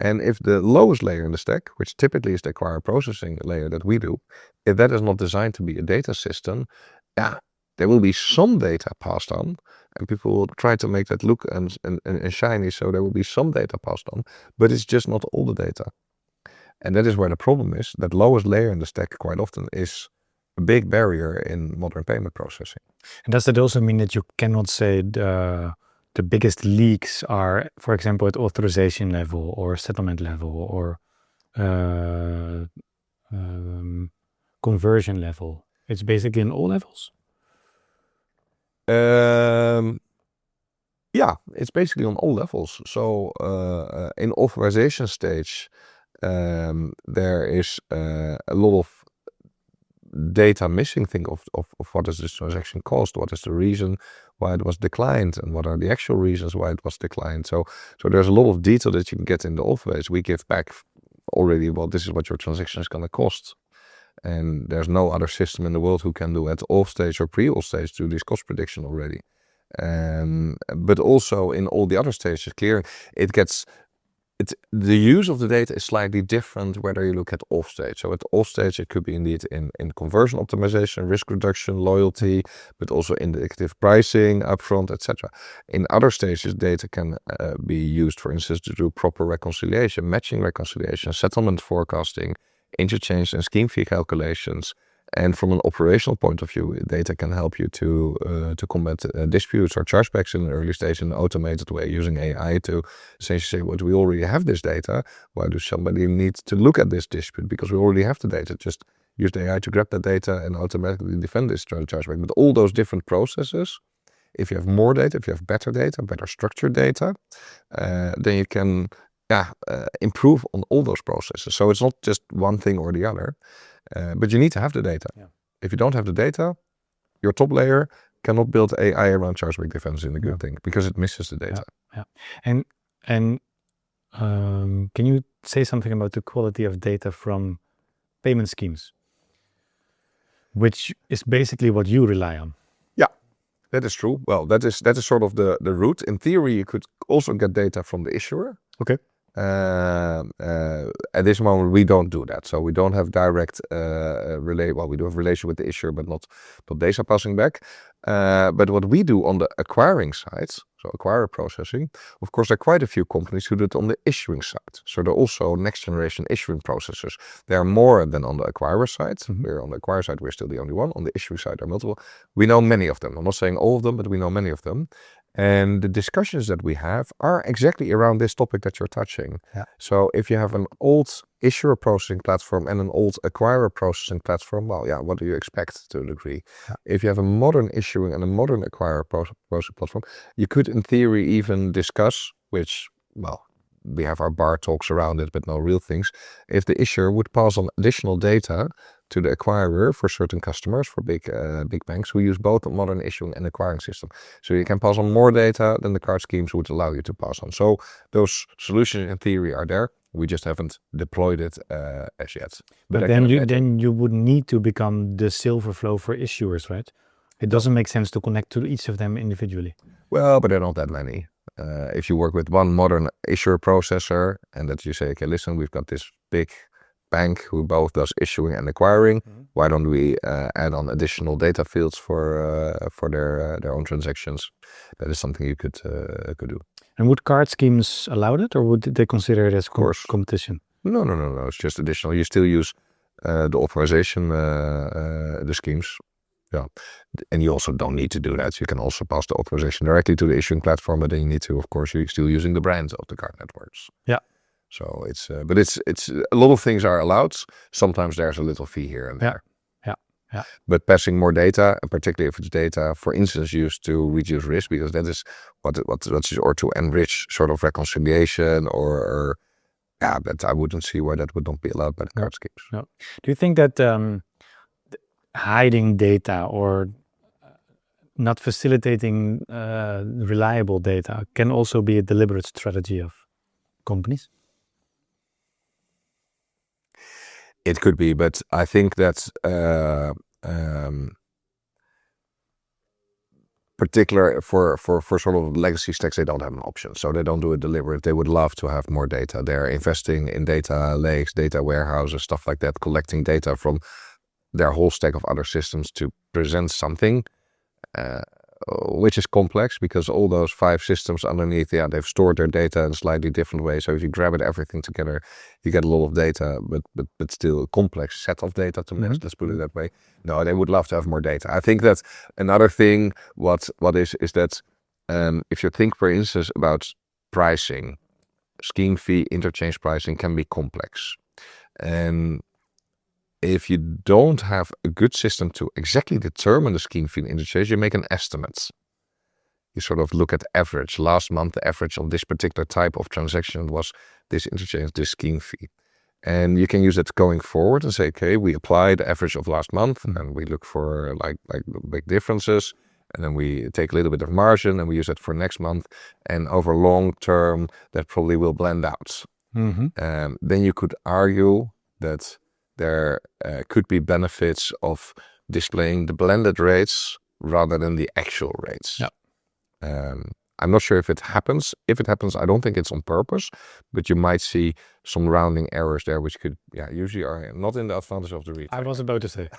And if the lowest layer in the stack, which typically is the acquire processing layer that we do, if that is not designed to be a data system, there will be some data passed on, and people will try to make that look and shiny, so there will be some data passed on, but it's just not all the data. And that is where the problem is. That lowest layer in the stack quite often is a big barrier in modern payment processing. And does that also mean that you cannot say the biggest leaks are, for example, at authorization level or settlement level or conversion level? It's basically in all levels? It's basically on all levels. So in authorization stage, there is a lot of data missing. Think of what does this transaction cost, what is the reason why it was declined, and what are the actual reasons why it was declined. So there's a lot of detail that you can get in the authorize. We give back already, well, this is what your transaction is going to cost. And there's no other system in the world who can do at off stage or pre-off stage do this cost prediction already. But also in all the other stages, clearing, the use of the data is slightly different whether you look at off stage. So at off stage, it could be indeed in conversion optimization, risk reduction, loyalty, but also indicative pricing, upfront, etc. In other stages, data can be used, for instance, to do proper reconciliation, matching reconciliation, settlement forecasting, interchange and scheme fee calculations. And from an operational point of view, data can help you to combat disputes or chargebacks in an early stage in an automated way using AI to essentially say, well, we already have this data. Why does somebody need to look at this dispute? Because we already have the data. Just use the AI to grab that data and automatically defend this chargeback. But all those different processes, if you have more data, if you have better structured data, then you can improve on all those processes. So it's not just one thing or the other, but you need to have the data. Yeah. If you don't have the data, your top layer cannot build AI around chargeback defense in a good thing because it misses the data. And can you say something about the quality of data from payment schemes, which is basically what you rely on? That is true. Well, that is sort of the route. In theory, you could also get data from the issuer. Okay. At this moment, we don't do that. So we don't have direct we do have relation with the issuer, but not data passing back. But what we do on the acquiring side, so acquirer processing, of course, there are quite a few companies who do it on the issuing side. So they're also next generation issuing processors. There are more than on the acquirer side. We're on the acquirer side, we're still the only one. On the issuing side, there are multiple. We know many of them. I'm not saying all of them, but we know many of them. And the discussions that we have are exactly around this topic that you're touching. Yeah. So if you have an old issuer processing platform and an old acquirer processing platform, what do you expect to a degree? Yeah. If you have a modern issuing and a modern acquirer processing platform, you could in theory even discuss, which, we have our bar talks around it, but no real things, if the issuer would pass on additional data to the acquirer for certain customers, for big banks who use both a modern issuing and acquiring system. So you can pass on more data than the card schemes would allow you to pass on. So those solutions in theory are there. We just haven't deployed it as yet. But then you would need to become the Silverflow for issuers, right? It doesn't make sense to connect to each of them individually. Well, but there are not that many. If you work with one modern issuer processor and that you say, okay, listen, we've got this big bank who both does issuing and acquiring. Why don't we add on additional data fields for their own transactions? That is something you could do. And would card schemes allow it, or would they consider it as competition? No. It's just additional. You still use the authorization, the schemes. Yeah, and you also don't need to do that. You can also pass the authorization directly to the issuing platform, but then you need to, of course, you're still using the brands of the card networks. Yeah. So it's a lot of things are allowed. Sometimes there's a little fee here and there. Yeah. But passing more data, and particularly if it's data, for instance, used to reduce risk, because that is or to enrich sort of reconciliation or but I wouldn't see why that would not be allowed by the card schemes. No. Do you think that hiding data or not facilitating reliable data can also be a deliberate strategy of companies? It could be, but I think that particular for sort of legacy stacks, they don't have an option. So they don't do it deliberate. They would love to have more data. They're investing in data lakes, data warehouses, stuff like that, collecting data from their whole stack of other systems to present something which is complex, because all those 5 systems underneath, they've stored their data in a slightly different way. So if you grab it everything together, you get a lot of data, but still a complex set of data to manage. Let's put it that way. No, they would love to have more data. I think that another thing, what is that if you think, for instance, about pricing, scheme fee, interchange pricing can be complex. And if you don't have a good system to exactly determine the scheme fee and interchange, you make an estimate. You sort of look at average. Last month, the average on this particular type of transaction was this interchange, this scheme fee. And you can use it going forward and say, okay, we apply the average of last month and we look for like big differences. And then we take a little bit of margin and we use it for next month. And over long term, that probably will blend out. Then you could argue that there could be benefits of displaying the blended rates rather than the actual rates. I'm not sure if it happens. If it happens, I don't think it's on purpose, but you might see some rounding errors there, which could, usually are not in the advantage of the retailer. I was about to say.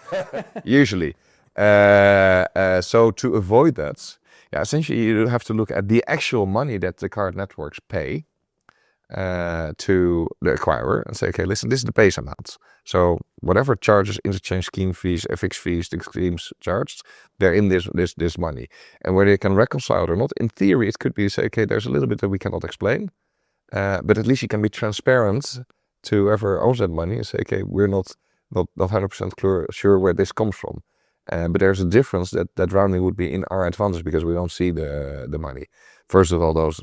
Usually. So to avoid that, essentially you have to look at the actual money that the card networks pay to the acquirer and say, okay, listen, this is the base amount. So whatever charges, interchange scheme fees, FX fees, the schemes charged, they're in this money. And whether they can reconcile or not, in theory, it could be say, okay, there's a little bit that we cannot explain, but at least you can be transparent to whoever owns that money and say, okay, we're not 100% sure where this comes from. But there's a difference that rounding would be in our advantage because we don't see the money. First of all, those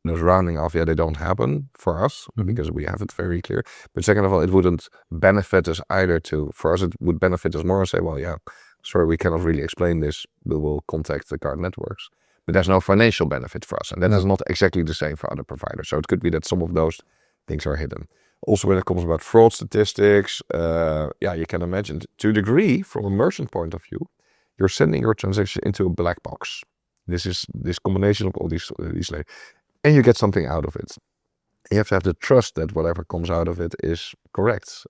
those rounding off, they don't happen for us because we have it very clear. But second of all, it wouldn't benefit us either for us, it would benefit us more and say, well, sorry, we cannot really explain this. We will contact the card networks. But there's no financial benefit for us. And that is not exactly the same for other providers. So it could be that some of those things are hidden. Also, when it comes about fraud statistics, you can imagine to a degree, from a merchant point of view, you're sending your transaction into a black box. This is this combination of all these layers, and you get something out of it. You have to have the trust that whatever comes out of it is correct.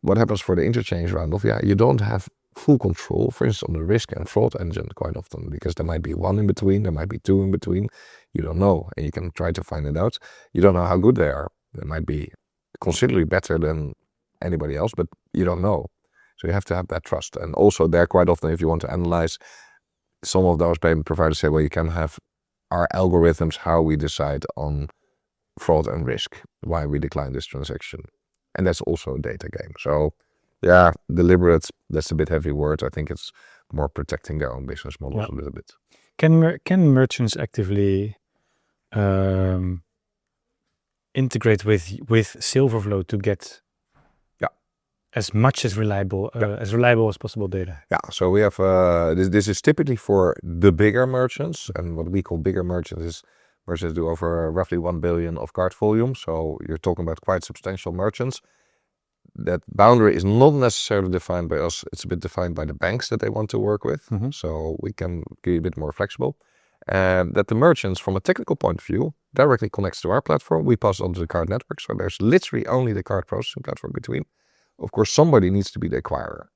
What happens for the interchange round-off? You don't have full control, for instance, on the risk and fraud engine quite often, because there might be one in between, there might be two in between. You don't know, and you can try to find it out. You don't know how good they are. They might be considerably better than anybody else, but you don't know. So you have to have that trust. And also there quite often, if you want to analyze, some of those payment providers say, well, you can have our algorithms, how we decide on fraud and risk, why we decline this transaction. And that's also a data game. So deliberate, that's a bit heavy word. I think it's more protecting their own business models a little bit. Can merchants actively integrate with Silverflow to get as much as reliable as possible data? Yeah, so we have this is typically for the bigger merchants, and what we call bigger merchants is merchants do over roughly 1 billion of card volume. So you're talking about quite substantial merchants. That boundary is not necessarily defined by us. It's a bit defined by the banks that they want to work with. So we can be a bit more flexible. That the merchants, from a technical point of view, directly connects to our platform. We pass on to the card network. So there's literally only the card processing platform between. Of course, somebody needs to be the acquirer.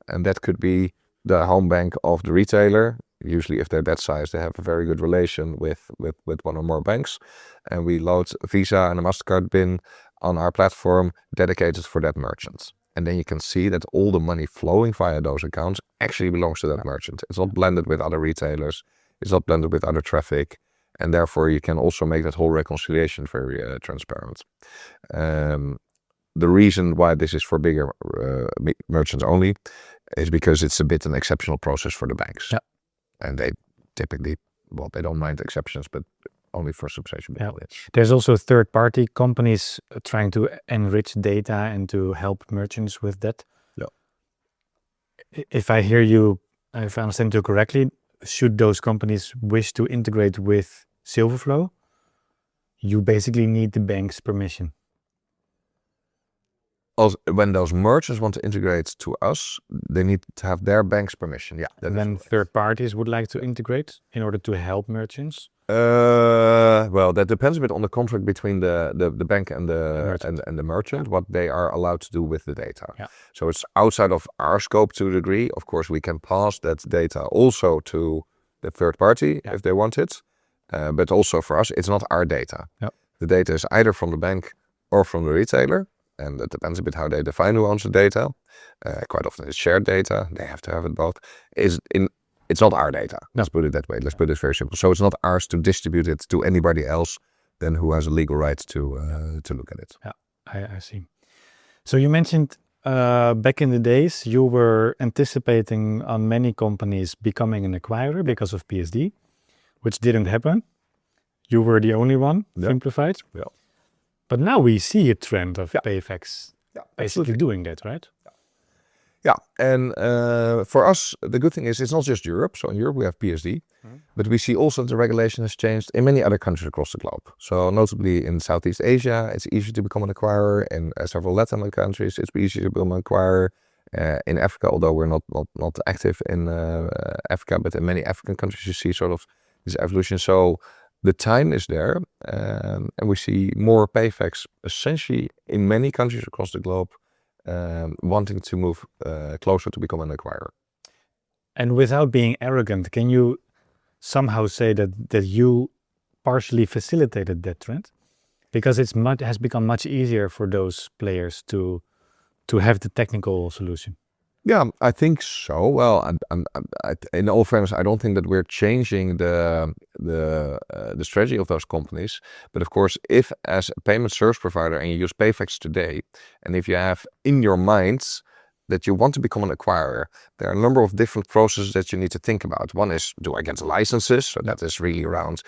And that could be the home bank of the retailer. Usually, if they're that size, they have a very good relation with one or more banks. And we load a Visa and a MasterCard bin on our platform dedicated for that merchant. And then you can see that all the money flowing via those accounts actually belongs to that merchant. It's not blended with other retailers. It's not blended with other traffic. And therefore, you can also make that whole reconciliation very transparent. The reason why this is for bigger merchants only is because it's a bit an exceptional process for the banks. And they typically, they don't mind exceptions, but only for substantial people. There's also third-party companies trying to enrich data and to help merchants with that. If I understand you correctly, should those companies wish to integrate with Silverflow, you basically need the bank's permission. When those merchants want to integrate to us, they need to have their bank's permission. And then third parties would like to integrate in order to help merchants? That depends a bit on the contract between the bank and the merchant, what they are allowed to do with the data. So it's outside of our scope to a degree. Of course, we can pass that data also to the third party if they want it. But also for us, it's not our data. The data is either from the bank or from the retailer. And it depends a bit how they define who owns the data. Quite often it's shared data. They have to have it both. It's not our data. Let's put it that way. Let's put it very simple. So it's not ours to distribute it to anybody else than who has a legal right to look at it. I see. So you mentioned back in the days, you were anticipating on many companies becoming an acquirer because of PSD, which didn't happen. You were the only one, Simplified. But now we see a trend of PayFacs basically doing that, right? And for us, the good thing is it's not just Europe. So in Europe we have PSD, but we see also that the regulation has changed in many other countries across the globe. So notably in Southeast Asia, it's easier to become an acquirer. In several Latin countries, it's easier to become an acquirer. In Africa, although we're not active in Africa, but in many African countries you see sort of this evolution. So the time is there, and we see more PayFacs essentially in many countries across the globe wanting to move closer to become an acquirer. And without being arrogant, can you somehow say that you partially facilitated that trend? Because it has become much easier for those players to have the technical solution. Yeah, I think so. Well, in all fairness, I don't think that we're changing the strategy of those companies. But of course, if as a payment service provider and you use PayFacs today, and if you have in your mind that you want to become an acquirer, there are a number of different processes that you need to think about. One is, do I get the licenses? So that is really around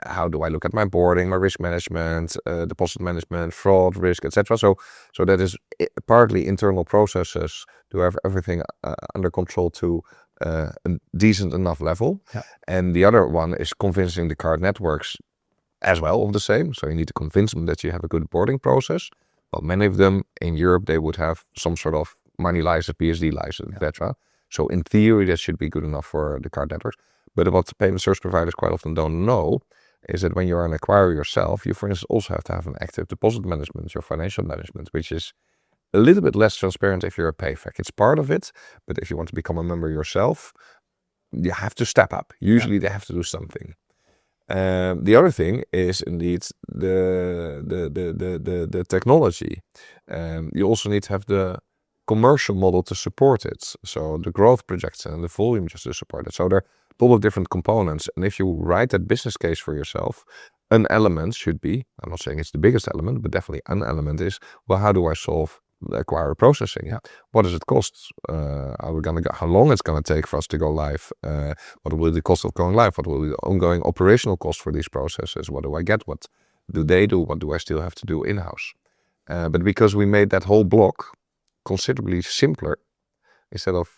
how do I look at my boarding, my risk management, deposit management, fraud risk, etc. So that is partly internal processes to have everything under control to a decent enough level. Yeah. And the other one is convincing the card networks as well of the same. So you need to convince them that you have a good boarding process. Well, many of them in Europe, they would have some sort of money license, PSD license, etc. So in theory, that should be good enough for the card networks. But what the payment service providers quite often don't know is that when you're an acquirer yourself, you, for instance, also have to have an active deposit management, your financial management, which is a little bit less transparent if you're a payback. It's part of it, but if you want to become a member yourself, you have to step up. Usually they have to do something. The other thing is indeed the technology. You also need to have the commercial model to support it. So the growth projection and the volume just to support it. So there are a lot of different components. And if you write that business case for yourself, an element should be, I'm not saying it's the biggest element, but definitely an element is, well, how do I solve the acquirer processing? Yeah. What does it cost? Are we gonna go, how long it's gonna take for us to go live? What will be the cost of going live? What will be the ongoing operational cost for these processes? What do I get? What do they do? What do I still have to do in-house? But because we made that whole block considerably simpler, instead of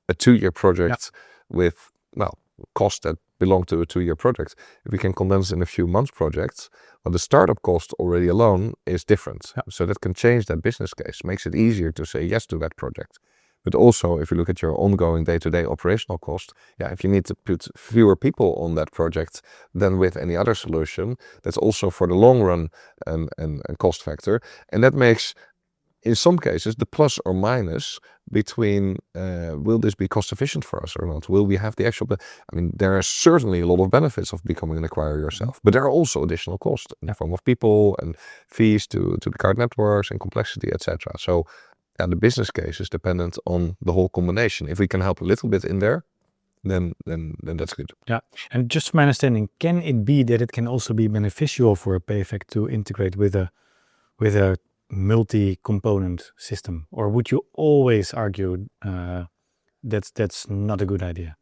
a 2-year project with, well, costs that belong to a 2-year project, if we can condense in a few months projects, well, the startup cost already alone is different. So that can change that business case, makes it easier to say yes to that project. But also, if you look at your ongoing day-to-day operational cost, if you need to put fewer people on that project than with any other solution, that's also for the long run a cost factor. And that makes, in some cases, the plus or minus between will this be cost efficient for us or not? Will we have the actual, I mean, there are certainly a lot of benefits of becoming an acquirer yourself, but there are also additional costs in the form of people and fees to the card networks and complexity, etc. So the business case is dependent on the whole combination. If we can help a little bit in there, then that's good. Yeah, and just from my understanding, can it be that it can also be beneficial for a payback to integrate with a multi-component system, or would you always argue that's not a good idea?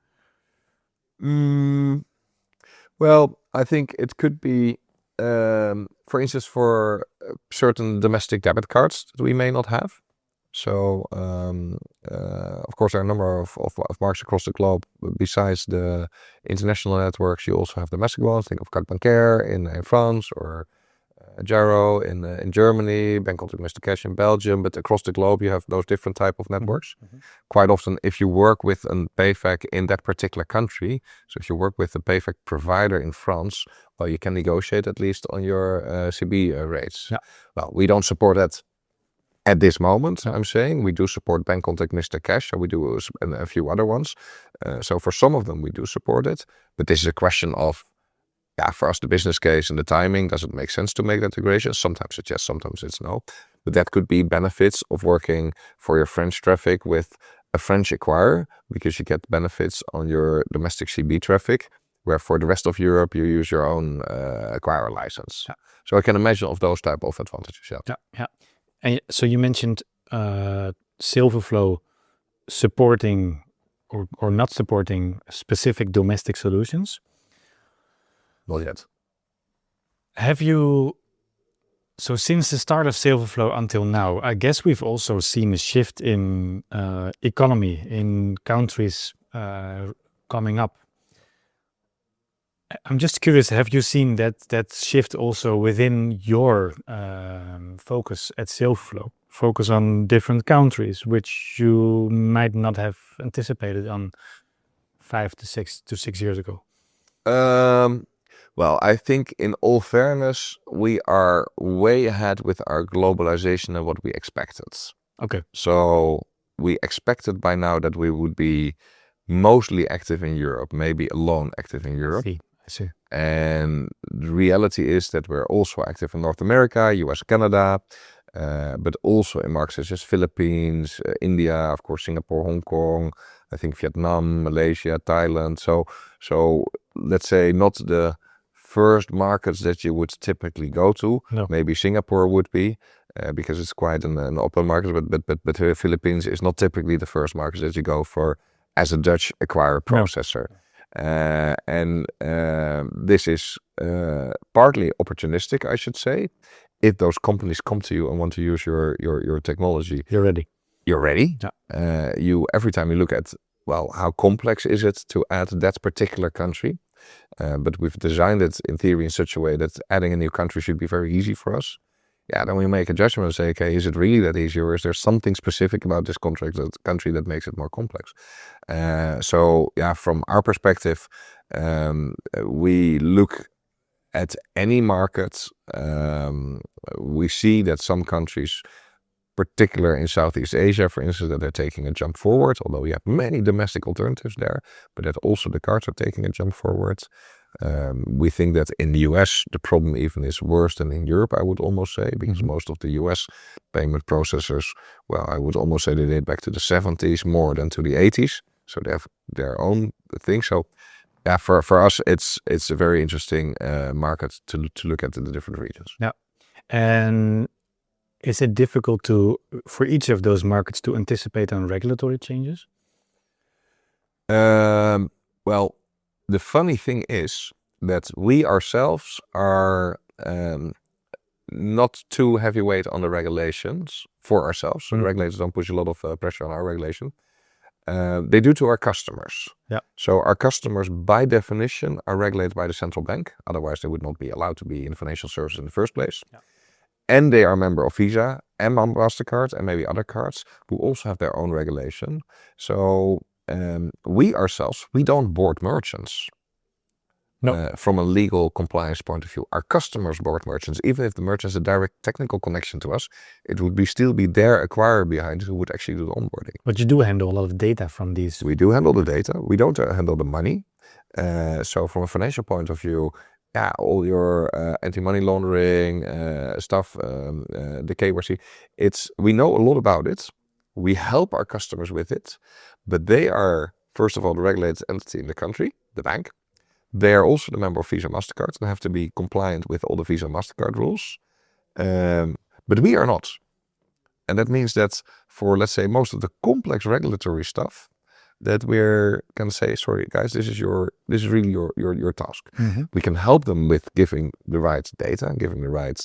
Well, I think it could be, for instance, for certain domestic debit cards that we may not have. So, of course, there are a number of markets across the globe. Besides the international networks, you also have domestic ones. Think of Carte Bancaire in France, or Gyro in Germany, Bank Contact Mr. Cash in Belgium. But across the globe, you have those different type of networks. Quite often, if you work with a payback in that particular country, so if you work with a payback provider in France, well, you can negotiate at least on your CB rates. Well, we don't support that at this moment. I'm saying we do support Bank Contact Mr. Cash, so we do a few other ones. So for some of them, we do support it. But this is a question of, for us, the business case and the timing, does it make sense to make that integration? Sometimes it's yes, sometimes it's no. But that could be benefits of working for your French traffic with a French acquirer, because you get benefits on your domestic CB traffic, where for the rest of Europe, you use your own acquirer license. So I can imagine of those type of advantages. And so you mentioned Silverflow supporting or not supporting specific domestic solutions. Not yet. Have you, so since the start of Silverflow until now, I guess we've also seen a shift in economy in countries coming up. I'm just curious, have you seen that shift also within your focus at Silverflow? Focus on different countries, which you might not have anticipated on 5 to 6 years ago? Well, I think in all fairness, we are way ahead with our globalization than what we expected. Okay. So we expected by now that we would be mostly active in Europe, maybe alone active in Europe. I see. And the reality is that we're also active in North America, US, Canada, but also in markets such as Philippines, India, of course, Singapore, Hong Kong, I think Vietnam, Malaysia, Thailand. So let's say not the first markets that you would typically go to. No. Maybe Singapore would be, because it's quite an open market, but the Philippines is not typically the first market that you go for as a Dutch acquirer processor. This is partly opportunistic, I should say. If those companies come to you and want to use your technology, You're ready. you're ready. Yeah. Every time you look at, well, how complex is it to add that particular country? But we've designed it in theory in such a way that adding a new country should be very easy for us. Yeah, then we make a judgment and say, okay, is it really that easy, or is there something specific about this country that makes it more complex? So yeah, from our perspective, we look at any market. We see that some countries, particular in Southeast Asia, for instance, that they're taking a jump forward, although we have many domestic alternatives there, but that also the cards are taking a jump forward. We think that in the US, the problem even is worse than in Europe, I would almost say, because most of the US payment processors, well, I would almost say they date back to the 70s more than to the 80s. So they have their own thing. So yeah, for us, it's a very interesting market to look at in the different regions. Yeah. And is it difficult for each of those markets to anticipate on regulatory changes? Well, the funny thing is that we ourselves are not too heavyweight on the regulations for ourselves. So the regulators don't push a lot of pressure on our regulation. They do to our customers. Yeah. So our customers, by definition, are regulated by the central bank. Otherwise, they would not be allowed to be in financial services in the first place. Yeah. And they are a member of Visa and MasterCard and maybe other cards who also have their own regulation. So we ourselves, we don't board merchants. No. From a legal compliance point of view, our customers board merchants. Even if the merchant has a direct technical connection to us, it would still be their acquirer behind who would actually do the onboarding. But you do handle a lot of data from these. We do handle the data. We don't handle the money. So from a financial point of view, yeah, all your anti-money laundering stuff, the KYC, we know a lot about it. We help our customers with it, but they are, first of all, the regulated entity in the country, the bank. They are also the member of Visa MasterCard and have to be compliant with all the Visa MasterCard rules. But we are not. And that means that for, let's say, most of the complex regulatory stuff, that we're going to say, sorry, guys, this is really your task. We can help them with giving the right data and giving the right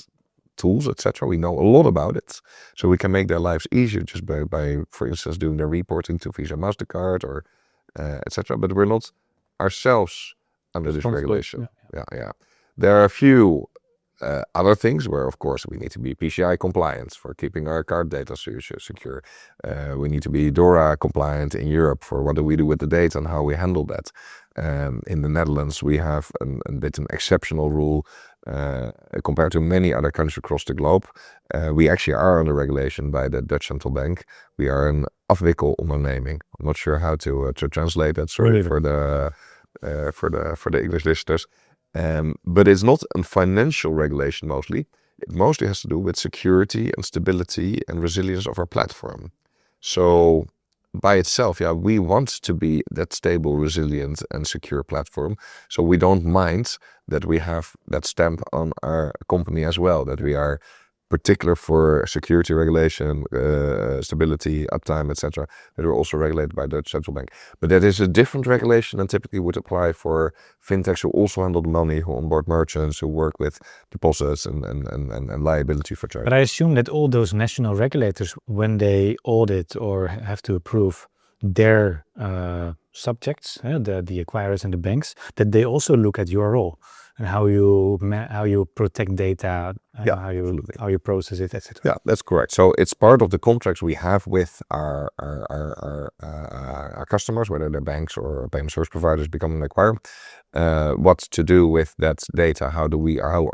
tools, etc. We know a lot about it. So we can make their lives easier just by for instance, doing their reporting to Visa MasterCard or etc. But we're not ourselves under this regulation. Yeah. There are a few other things where, of course, we need to be PCI compliant for keeping our card data secure. We need to be DORA compliant in Europe for what do we do with the data and how we handle that. In the Netherlands, we have a bit an exceptional rule compared to many other countries across the globe. We actually are under regulation by the Dutch Central Bank. We are an afwikkelonderneming. I'm not sure how to translate that. Sorry for the English listeners. But it's not a financial regulation mostly. It mostly has to do with security and stability and resilience of our platform. So by itself, we want to be that stable, resilient and secure platform. So we don't mind that we have that stamp on our company as well, that we are particular for security regulation, stability, uptime, etc. That are also regulated by the Dutch Central Bank. But that is a different regulation than typically would apply for fintechs who also handle the money, who onboard merchants, who work with deposits and liability for charges. But I assume that all those national regulators, when they audit or have to approve their subjects, the acquirers and the banks, that they also look at your role and how you protect data, how you process it, etc. Yeah, that's correct. So it's part of the contracts we have with our customers, whether they're banks or payment service providers becoming an acquirer. What to do with that data? How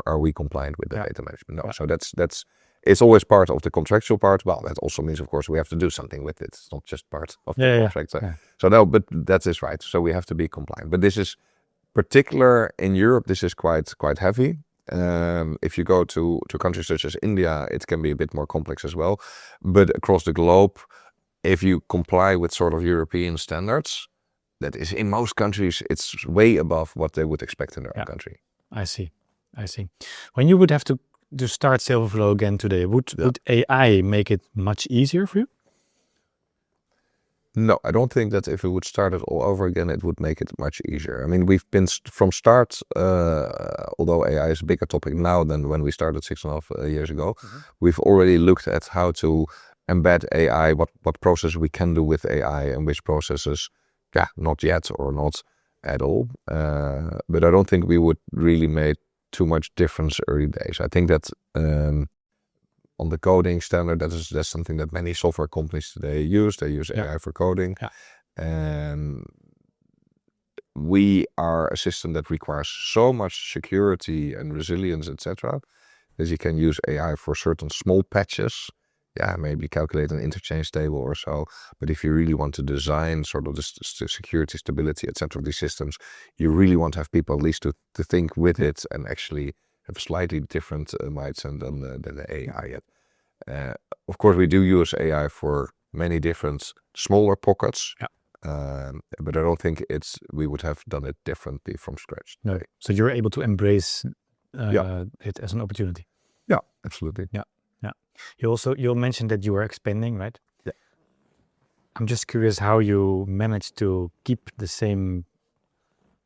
are we compliant with the data management? No, so that's it's always part of the contractual part. Well, that also means, of course, we have to do something with it. It's not just part of the contract. So no, but that is right. So we have to be compliant. But this is particular in Europe. This is quite heavy. If you go to countries such as India, it can be a bit more complex as well. But across the globe, if you comply with sort of European standards, that is in most countries, it's way above what they would expect in their own country. I see. When you would have to start Silverflow again today, would AI make it much easier for you? No, I don't think that if we would start it all over again, it would make it much easier. I mean, we've been from start, although AI is a bigger topic now than when we started 6.5 years ago, we've already looked at how to embed AI, what process we can do with AI and which processes, not yet or not at all. But I don't think we would really make too much difference early days. I think that on the coding standard, that's something that many software companies today use. They use AI for coding. And we are a system that requires so much security and resilience, etc., that you can use AI for certain small patches. Maybe calculate an interchange table or so. But if you really want to design sort of the security, stability, etc. of these systems, you really want to have people at least to think with it and actually have a slightly different mindset than the AI yet. Of course, we do use AI for many different smaller pockets, but I don't think we would have done it differently from scratch. No. So you're able to embrace it as an opportunity. Yeah, absolutely. Yeah. You mentioned that you were expanding, right? Yeah. I'm just curious how you managed to keep the same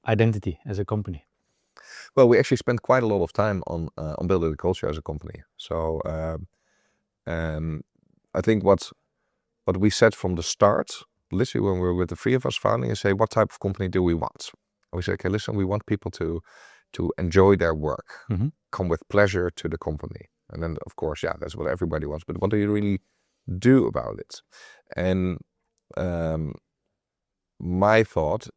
identity as a company. Well, we actually spent quite a lot of time on building the culture as a company. So I think what we said from the start, literally when we were with the three of us founding, is say, what type of company do we want? And we said, okay, listen, we want people to enjoy their work, come with pleasure to the company. And then, of course, that's what everybody wants. But what do you really do about it? And my thought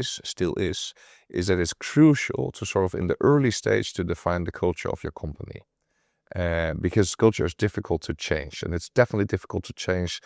still is that it's crucial to sort of in the early stage to define the culture of your company. Because culture is difficult to change, and it's definitely difficult to change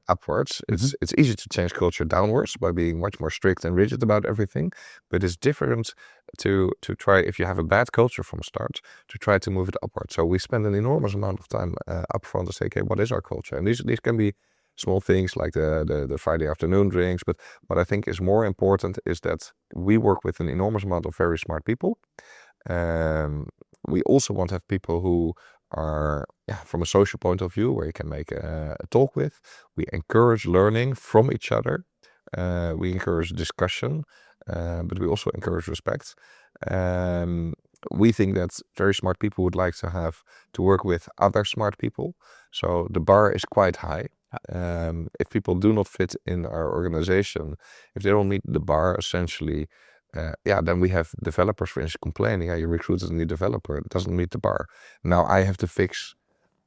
upwards. It's easy to change culture downwards by being much more strict and rigid about everything, but it's different to try, if you have a bad culture from start, to try to move it upwards. So we spend an enormous amount of time upfront to say, okay, what is our culture? And these can be small things like the Friday afternoon drinks, but what I think is more important is that we work with an enormous amount of very smart people. We also want to have people who are, from a social point of view, where you can make a talk with. We encourage learning from each other. We encourage discussion, but we also encourage respect. We think that very smart people would like to work with other smart people. So the bar is quite high. If people do not fit in our organization, if they don't meet the bar, essentially, then we have developers, for instance, complaining, you recruited a new developer, it doesn't meet the bar. Now I have to fix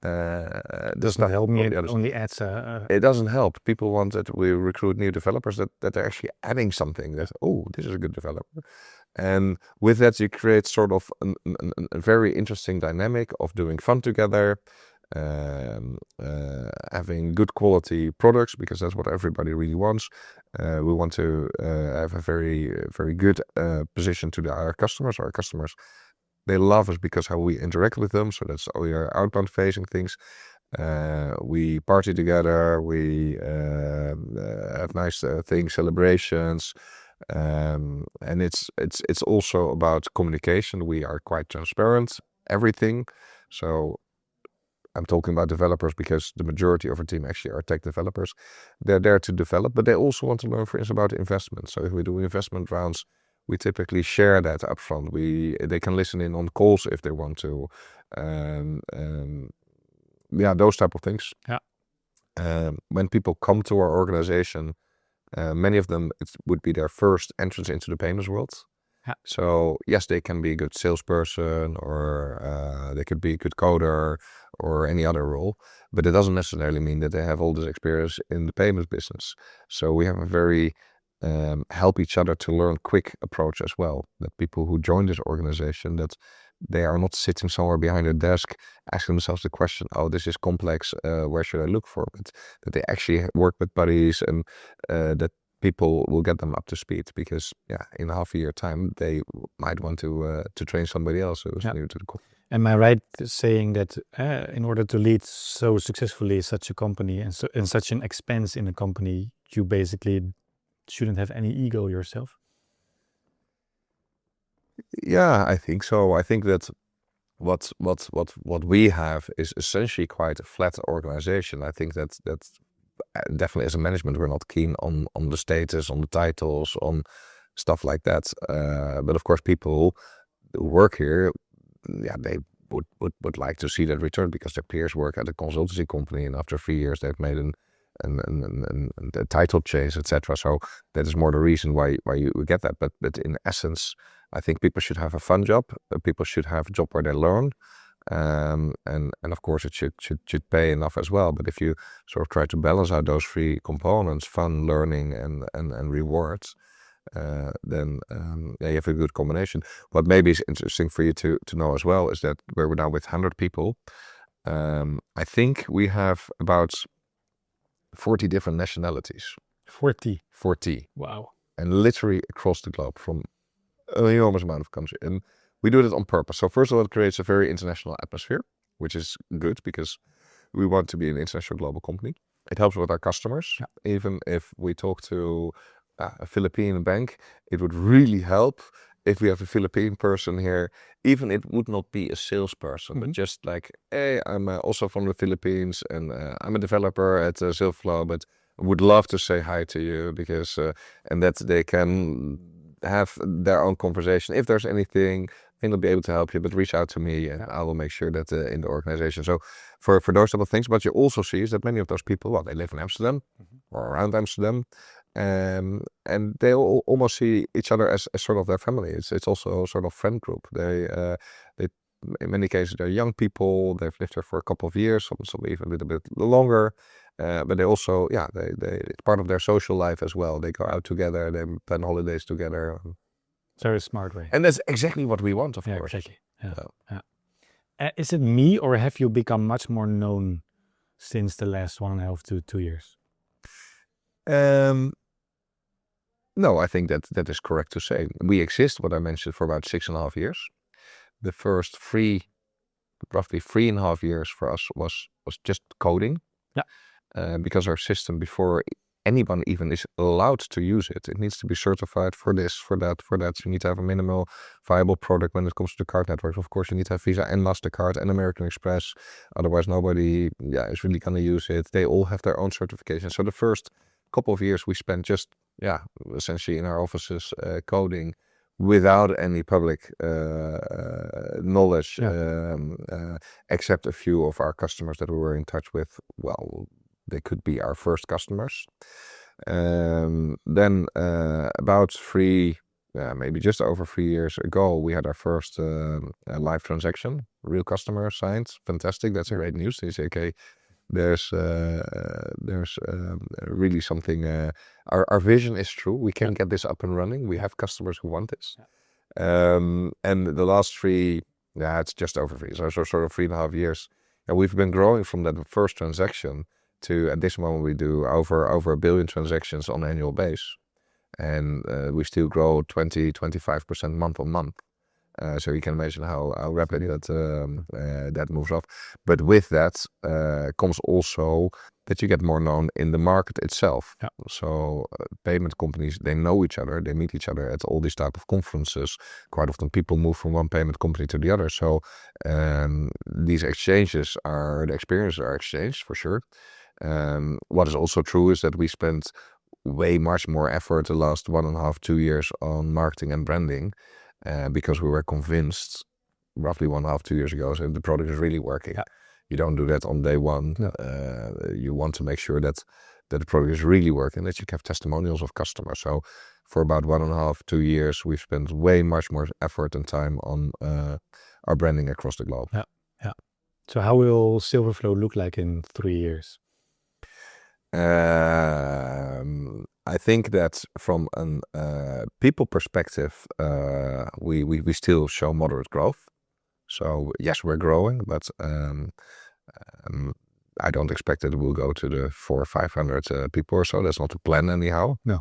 doesn't help me, it only adds it doesn't help. People want that we recruit new developers that they're actually adding something that, this is a good developer. And with that, you create sort of a very interesting dynamic of doing fun together, having good quality products, because that's what everybody really wants. We want to have a very, very good position to our customers. Our customers, they love us because how we interact with them. So that's all our outbound facing things. We party together. We have nice things, celebrations. And it's also about communication. We are quite transparent, everything. So I'm talking about developers because the majority of our team actually are tech developers. They're there to develop, but they also want to learn, for instance, about investment. So if we do investment rounds, we typically share that upfront. They can listen in on calls if they want to. Those type of things. When people come to our organization, many of them, it would be their first entrance into the payments world. So yes, they can be a good salesperson, or they could be a good coder, or any other role, but it doesn't necessarily mean that they have all this experience in the payments business. So we have a very help each other to learn quick approach as well. That people who join this organization, that they are not sitting somewhere behind a desk asking themselves the question, this is complex, where should I look for? But that they actually work with buddies, and that people will get them up to speed, because in half a year time they might want to train somebody else who is new to the company. Am I right saying that in order to lead so successfully such a company and such an expense in a company, you basically shouldn't have any ego yourself? Yeah, I think so. I think that what we have is essentially quite a flat organization. I think that definitely as a management, we're not keen on the status, on the titles, on stuff like that. But of course, people who work here, they would like to see that return because their peers work at a consultancy company, and after 3 years they've made a title change, etc. So that is more the reason why you get that. But in essence, I think people should have a fun job. People should have a job where they learn. And of course it should pay enough as well. But if you sort of try to balance out those three components, fun, learning, and rewards, then you have a good combination. What maybe is interesting for you to know as well is that where we're now with 100 people, I think we have about 40 different nationalities. 40. 40. Wow. And literally across the globe from an enormous amount of countries. And we do that on purpose. So first of all, it creates a very international atmosphere, which is good because we want to be an international global company. It helps with our customers. Yeah. Even if we talk to a Philippine bank, it would really help if we have a Philippine person here. Even it would not be a salesperson, but just like, hey, I'm also from the Philippines and I'm a developer at Silverflow, but would love to say hi to you because, and that they can have their own conversation. If there's anything, I will be able to help you, but reach out to me and I will make sure that in the organization. So for those type of things, what you also see is that many of those people, well, they live in Amsterdam or around Amsterdam, and they almost see each other as sort of their family. It's also a sort of friend group. They in many cases, they're young people. They've lived there for a couple of years, some even a little bit longer. But they also, it's part of their social life as well. They go out together, they plan holidays together. Very smart way. And that's exactly what we want, of course. Exactly. Yeah. Is it me, or have you become much more known since the last 1.5 to 2 years? No, I think that is correct to say. We exist, what I mentioned, for about 6.5 years. The first roughly 3.5 years for us was just coding. Yeah. Because our system, before anyone even is allowed to use it, it needs to be certified for this, for that. You need to have a minimal viable product when it comes to the card networks. Of course, you need to have Visa and MasterCard and American Express. Otherwise, nobody is really going to use it. They all have their own certification. So the first couple of years we spent just, essentially in our offices coding without any public knowledge, except a few of our customers that we were in touch with. Well, they could be our first customers. Then about maybe just over 3 years ago, we had our first live transaction, real customer signed. Fantastic. That's great news. They say, okay, there's really something, our vision is true. We can get this up and running. We have customers who want this. And the last it's just over 3, so sort of 3.5 years. And we've been growing from that first transaction to, at this moment, we do over 1 billion transactions on an annual base. And we still grow 20-25% month on month. So you can imagine how rapidly that moves off. But with that comes also that you get more known in the market itself. Yeah. So payment companies, they know each other, they meet each other at all these type of conferences. Quite often people move from one payment company to the other. So these experiences are exchanged for sure. What is also true is that we spent way much more effort the last 1.5, 2 years on marketing and branding. Because we were convinced roughly 1.5, 2 years ago, so the product is really working. Yeah. You don't do that on day one. No. You want to make sure that the product is really working, that you have testimonials of customers. So for about 1.5, 2 years, we've spent way much more effort and time on our branding across the globe. Yeah. So how will Silverflow look like in 3 years? I think that from a people perspective, we still show moderate growth. So yes, we're growing, but I don't expect that we'll go to the 400 or 500 people or so. That's not the plan anyhow. No.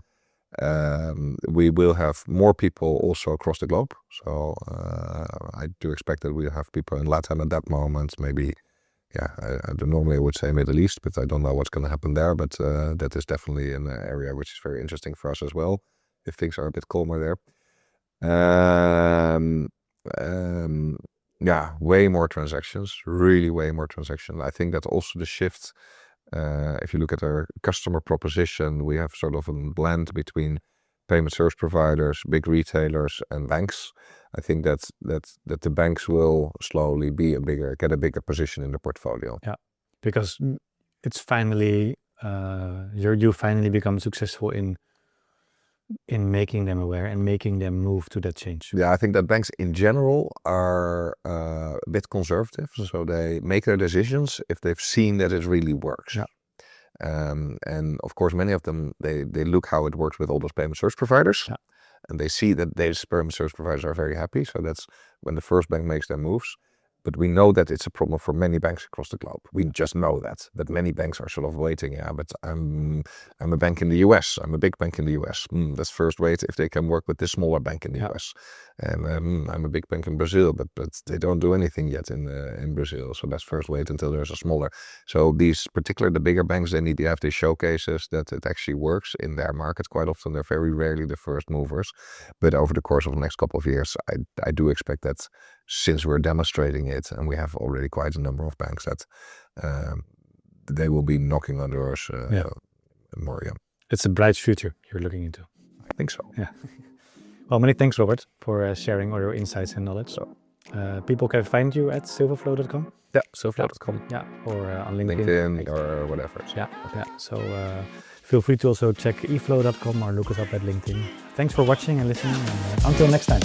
We will have more people also across the globe. So I do expect that we'll have people in Latin at that moment, maybe. Normally I would say Middle East, but I don't know what's going to happen there. But that is definitely an area which is very interesting for us as well, if things are a bit calmer there. Way more transactions, really way more transactions. I think that also the shift If you look at our customer proposition, we have sort of a blend between payment service providers, big retailers, and banks. I think that the banks will slowly get a bigger position in the portfolio. Yeah, because it's finally you finally become successful in making them aware and making them move to that change. Yeah, I think that banks in general are a bit conservative, so they make their decisions if they've seen that it really works. Yeah. And of course, many of them they look how it works with all those payment service providers, Yeah. and they see that these payment service providers are very happy. So that's when the first bank makes their moves. But we know that it's a problem for many banks across the globe. We just know that. But many banks are sort of waiting. Yeah, but I'm a bank in the US. I'm a big bank in the US. Let's first wait if they can work with this smaller bank in the US. And I'm a big bank in Brazil, but they don't do anything yet in Brazil. So let's first wait until there's a smaller. So these, particularly the bigger banks, they need to have these showcases that it actually works in their market. Quite often, they're very rarely the first movers. But over the course of the next couple of years, I do expect that since we're demonstrating it, and we have already quite a number of banks, that they will be knocking on doors more. Yeah, it's a bright future you're looking into. I think so. Yeah. Well, many thanks, Robert, for sharing all your insights and knowledge. So, people can find you at silverflow.com. Yeah, silverflow.com. Yeah, or on LinkedIn. LinkedIn or whatever. Yeah, yeah. So feel free to also check eflow.com or look us up at LinkedIn. Thanks for watching and listening, and until next time.